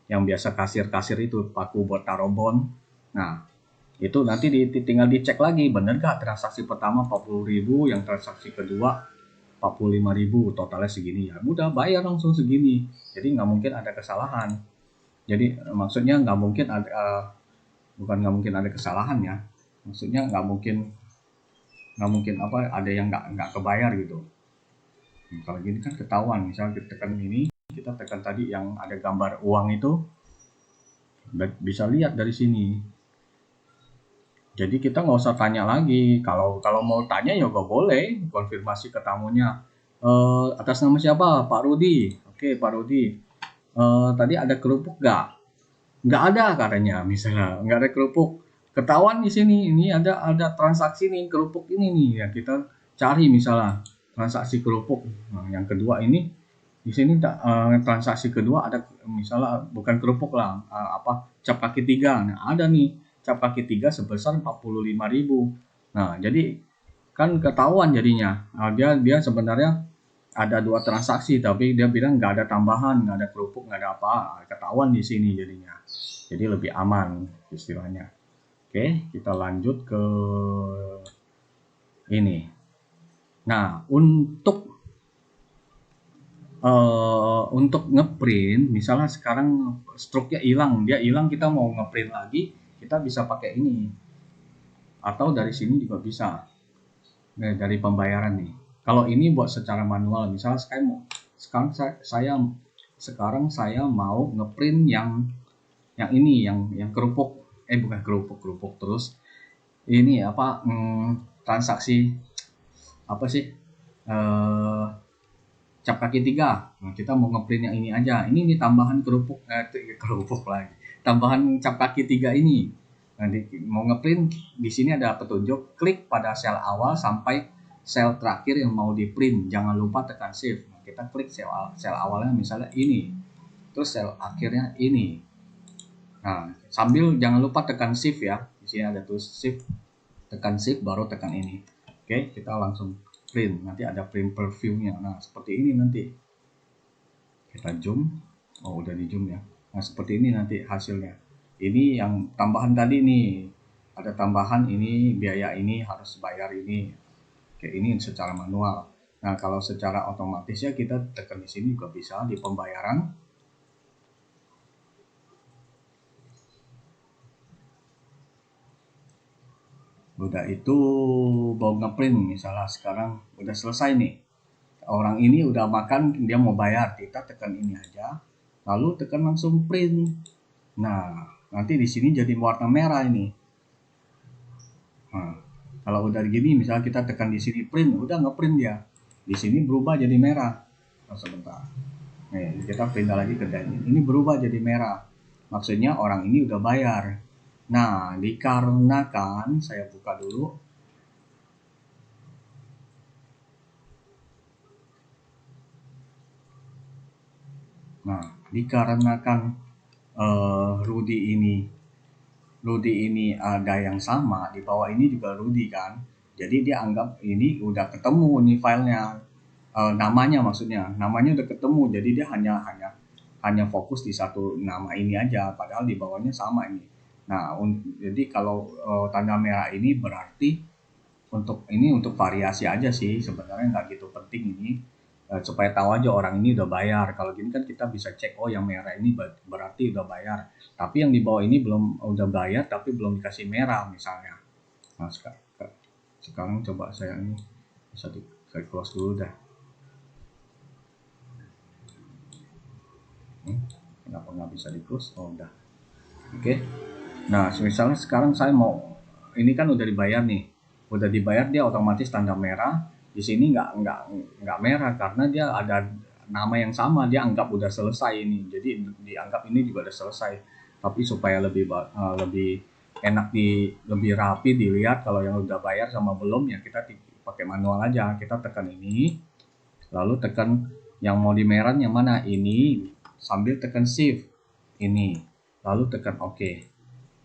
biasa kasir-kasir itu, paku buat taruh bond. Nah, itu nanti tinggal dicek lagi bener gak transaksi pertama 40.000, yang transaksi kedua 45.000, totalnya segini, ya udah bayar langsung segini. Jadi nggak mungkin ada kesalahan. Jadi maksudnya nggak mungkin ada bukan nggak mungkin ada kesalahan ya, maksudnya nggak mungkin apa ada yang nggak kebayar gitu. Nah, kalau gini kan ketahuan, misalnya kita tekan ini, kita tekan tadi yang ada gambar uang itu, bisa lihat dari sini. Jadi kita nggak usah tanya lagi. Kalau mau tanya ya nggak boleh, konfirmasi ke tamunya. Atas nama siapa? Pak Rudi. Oke, Pak Rudi. Tadi ada kerupuk nggak? Nggak ada katanya, misalnya nggak ada kerupuk. Ketahuan di sini, ini ada transaksi nih kerupuk ini nih, ya kita cari misalnya transaksi kerupuk. Nah, yang kedua ini di sini transaksi kedua ada misalnya bukan kerupuk lah, apa cap kaki 3. Nah, ada nih cap kaki 3 sebesar 45.000. Nah, jadi kan ketahuan jadinya. Nah, dia sebenarnya ada 2 transaksi tapi dia bilang nggak ada tambahan, nggak ada kerupuk, nggak ada apa. Ketahuan di sini jadinya. Jadi lebih aman istilahnya. Oke, kita lanjut ke ini. Nah, untuk ngeprint, misalnya sekarang stroke-nya hilang, dia hilang, kita mau ngeprint lagi, kita bisa pakai ini. Atau dari sini juga bisa. Nah, dari pembayaran nih. Kalau ini buat secara manual, misalnya sekarang saya mau ngeprint yang ini, yang kerupuk, bukan kerupuk terus ini apa, transaksi apa sih, eh cap kaki 3. Nah, kita mau ngeprint yang ini aja. Ini tambahan kerupuk lagi. Tambahan cap kaki 3 ini. Nah, mau ngeprint di sini ada petunjuk, klik pada sel awal sampai sel terakhir yang mau di print. Jangan lupa tekan shift. Nah, kita klik sel awalnya misalnya ini. Terus sel akhirnya ini. Nah, sambil jangan lupa tekan shift ya. Di sini ada tulis shift. Tekan shift baru tekan ini. Oke, kita langsung print. Nanti ada print preview-nya. Nah, seperti ini nanti. Kita zoom. Oh, udah di zoom ya. Nah, seperti ini nanti hasilnya. Ini yang tambahan tadi nih. Ada tambahan ini, biaya ini harus bayar ini. Kayak ini secara manual. Nah, kalau secara otomatis ya kita tekan di sini juga bisa di pembayaran. Udah itu mau ngeprint misalnya sekarang udah selesai nih. Orang ini udah makan, dia mau bayar, kita tekan ini aja. Lalu tekan langsung print. Nah, nanti di sini jadi warna merah ini. Nah, kalau udah gini, misalnya kita tekan di sini print, udah ngeprint dia. Di sini berubah jadi merah. Oh, sebentar. Nih, kita pindah lagi ke ini. Ini berubah jadi merah. Maksudnya orang ini udah bayar. Nah, dikarenakan saya buka dulu. Nah, dikarenakan Rudy ini ada yang sama, di bawah ini juga Rudy kan. Jadi dia anggap ini udah ketemu nih filenya, namanya maksudnya, namanya udah ketemu. Jadi dia hanya fokus di satu nama ini aja, padahal di bawahnya sama ini. Nah, jadi kalau tanda merah ini berarti untuk variasi aja sih, sebenarnya nggak gitu penting ini. Supaya tahu aja orang ini udah bayar. Kalau gini kan kita bisa cek, oh yang merah ini berarti udah bayar. Tapi yang di bawah ini belum udah bayar tapi belum dikasih merah misalnya. Nah, Sekarang coba saya ini bisa saya close dulu dah. Kenapa nggak bisa di close? Oh udah. Oke. Nah, misalnya sekarang saya mau, ini kan udah dibayar nih, udah dibayar, dia otomatis tanda merah. Di sini nggak merah karena dia ada nama yang sama, dia anggap udah selesai ini. Jadi dianggap ini juga udah selesai. Tapi supaya lebih enak lebih rapi dilihat kalau yang udah bayar sama belum, ya kita pakai manual aja. Kita tekan ini, lalu tekan yang mau di merah yang mana ini, sambil tekan shift ini, lalu tekan OK.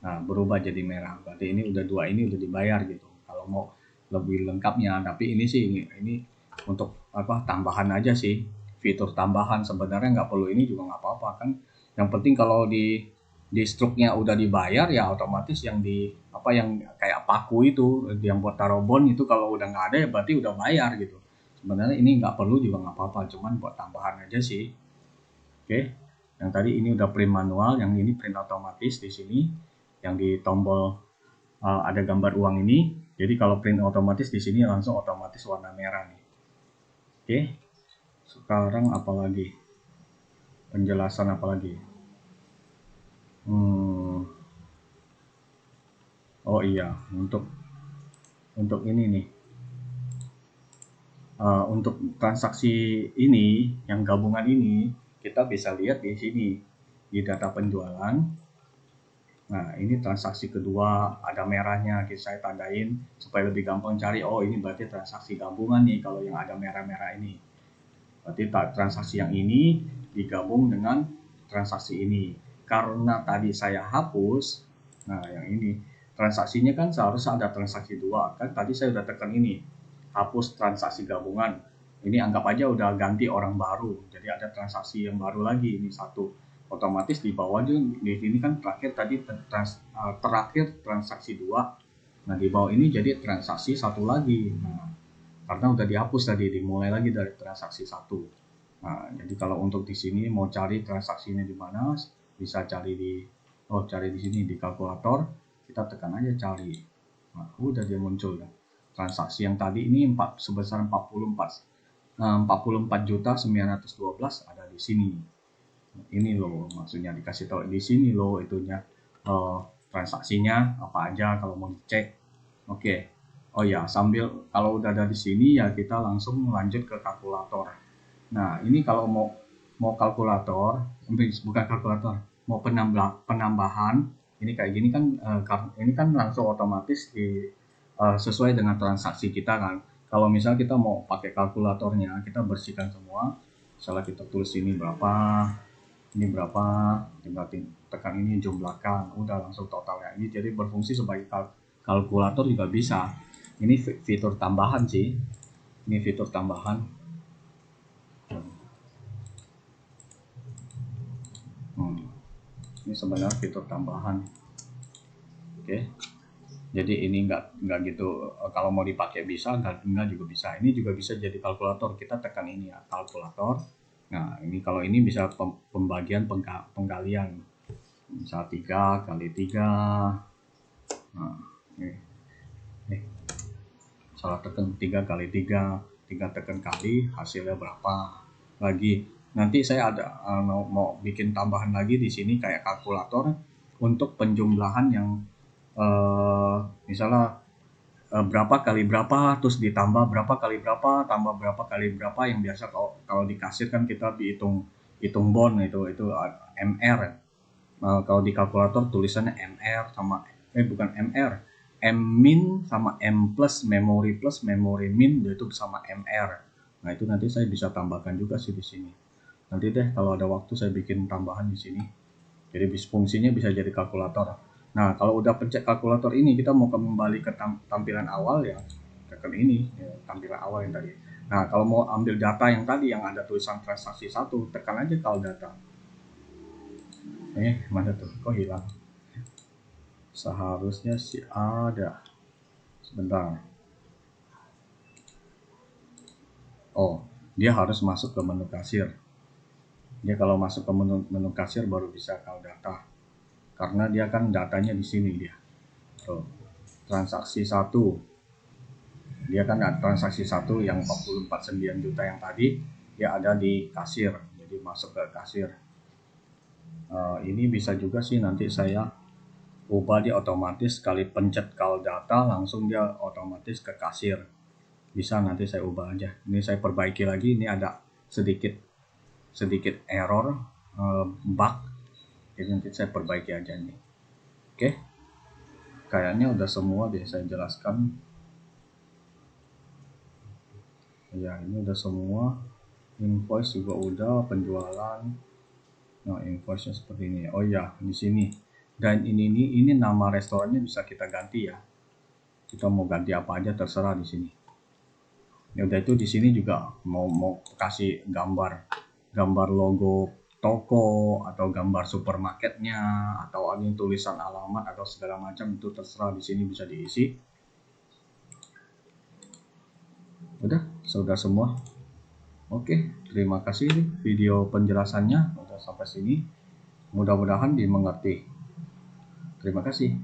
Nah, berubah jadi merah. Berarti ini udah dua, ini udah dibayar gitu. Kalau mau lebih lengkapnya, tapi ini sih ini untuk apa, tambahan aja sih, fitur tambahan. Sebenarnya nggak perlu ini juga nggak apa-apa kan. Yang penting kalau di struknya udah dibayar, ya otomatis yang di apa, yang kayak paku itu yang buat taruh bon itu kalau udah nggak ada ya berarti udah bayar gitu. Sebenarnya ini nggak perlu juga nggak apa-apa, cuman buat tambahan aja sih. Oke, yang tadi ini udah print manual, yang ini print otomatis di sini. Yang di tombol ada gambar uang ini. Jadi kalau print otomatis di sini langsung otomatis warna merah nih. Oke, sekarang apa lagi? Penjelasan apa lagi? Oh iya, untuk ini nih. Untuk transaksi ini, yang gabungan ini, kita bisa lihat di sini di data penjualan. Nah, ini transaksi kedua, ada merahnya, saya tandain supaya lebih gampang cari. Oh, ini berarti transaksi gabungan nih kalau yang ada merah-merah ini. Berarti transaksi yang ini digabung dengan transaksi ini. Karena tadi saya hapus, nah yang ini transaksinya kan seharusnya ada transaksi dua. Kan tadi saya udah tekan ini, hapus transaksi gabungan. Ini anggap aja udah ganti orang baru. Jadi ada transaksi yang baru lagi, ini satu. Otomatis di bawah di sini kan terakhir tadi terakhir transaksi dua. Nah di bawah ini jadi transaksi satu lagi. Nah, karena udah dihapus tadi, dimulai lagi dari transaksi satu. Nah, jadi kalau untuk di sini mau cari transaksinya di mana, bisa cari cari di sini di kalkulator, kita tekan aja cari. Nah, udah dia muncul ya. Transaksi yang tadi ini sebesar 44.912 ada di sini. Ini loh maksudnya, dikasih tahu di sini loh itunya, transaksinya apa aja kalau mau dicek. Oke. Oh ya, sambil kalau udah ada di sini ya kita langsung lanjut ke kalkulator. Nah, ini kalau mau kalkulator, bukan kalkulator, mau penambahan, ini kayak gini kan, ini kan langsung otomatis sesuai dengan transaksi kita kan. Kalau misal kita mau pakai kalkulatornya, kita bersihkan semua. Misalnya kita tulis ini berapa, tinggal tekan ini jumlahkan, udah langsung totalnya. Ini jadi berfungsi sebagai kalkulator juga bisa. Ini fitur tambahan sih, ini fitur tambahan. Ini sebenarnya fitur tambahan. Oke, jadi ini nggak gitu, kalau mau dipakai bisa, nggak juga bisa. Ini juga bisa jadi kalkulator. Kita tekan ini ya, kalkulator. Nah, ini kalau ini bisa pembagian penggalian, misal 3 kali 3. Nah, ini salah tekan 3 kali 3 tekan kali, hasilnya berapa lagi. Nanti saya ada mau bikin tambahan lagi di sini kayak kalkulator untuk penjumlahan yang misalnya berapa kali berapa, terus ditambah berapa kali berapa, tambah berapa kali berapa, yang biasa kalau di kasir kan kita hitung bon itu MR. Kalau di kalkulator tulisannya MR sama bukan MR, M min sama M plus memori min itu sama MR. Nah, itu nanti saya bisa tambahkan juga sih di sini. Nanti deh kalau ada waktu saya bikin tambahan di sini. Jadi fungsinya bisa jadi kalkulator. Nah, kalau udah pencet kalkulator ini, kita mau kembali ke tampilan awal ya, tekan ini ya, tampilan awal yang tadi. Nah, kalau mau ambil data yang tadi yang ada tulisan transaksi satu, tekan aja call data. Mana tuh? Kok hilang? Seharusnya sih ada. Sebentar. Oh, dia harus masuk ke menu kasir. Dia kalau masuk ke menu kasir baru bisa call data. Karena dia kan datanya di sini dia. Tuh, transaksi 1. Dia kan ada transaksi satu yang 44,9 juta yang tadi, dia ada di kasir, jadi masuk ke kasir. Ini bisa juga sih nanti saya ubah dia otomatis, sekali pencet call data langsung dia otomatis ke kasir. Bisa nanti saya ubah aja. Ini saya perbaiki lagi, ini ada sedikit error, bug, jadi nanti saya perbaiki aja nih. Oke, kayaknya udah semua deh saya jelaskan. Ya, ini udah semua. Invoice juga udah, penjualan. Nah, invoice-nya seperti ini. Oh ya, di sini. Dan ini nama restorannya bisa kita ganti ya. Kita mau ganti apa aja terserah di sini. Ya udah, itu di sini juga mau kasih gambar logo toko atau gambar supermarketnya atau ada tulisan alamat atau segala macam, itu terserah di sini bisa diisi. Udah, sudah semua. Oke, terima kasih video penjelasannya udah sampai sini. Mudah-mudahan dimengerti. Terima kasih.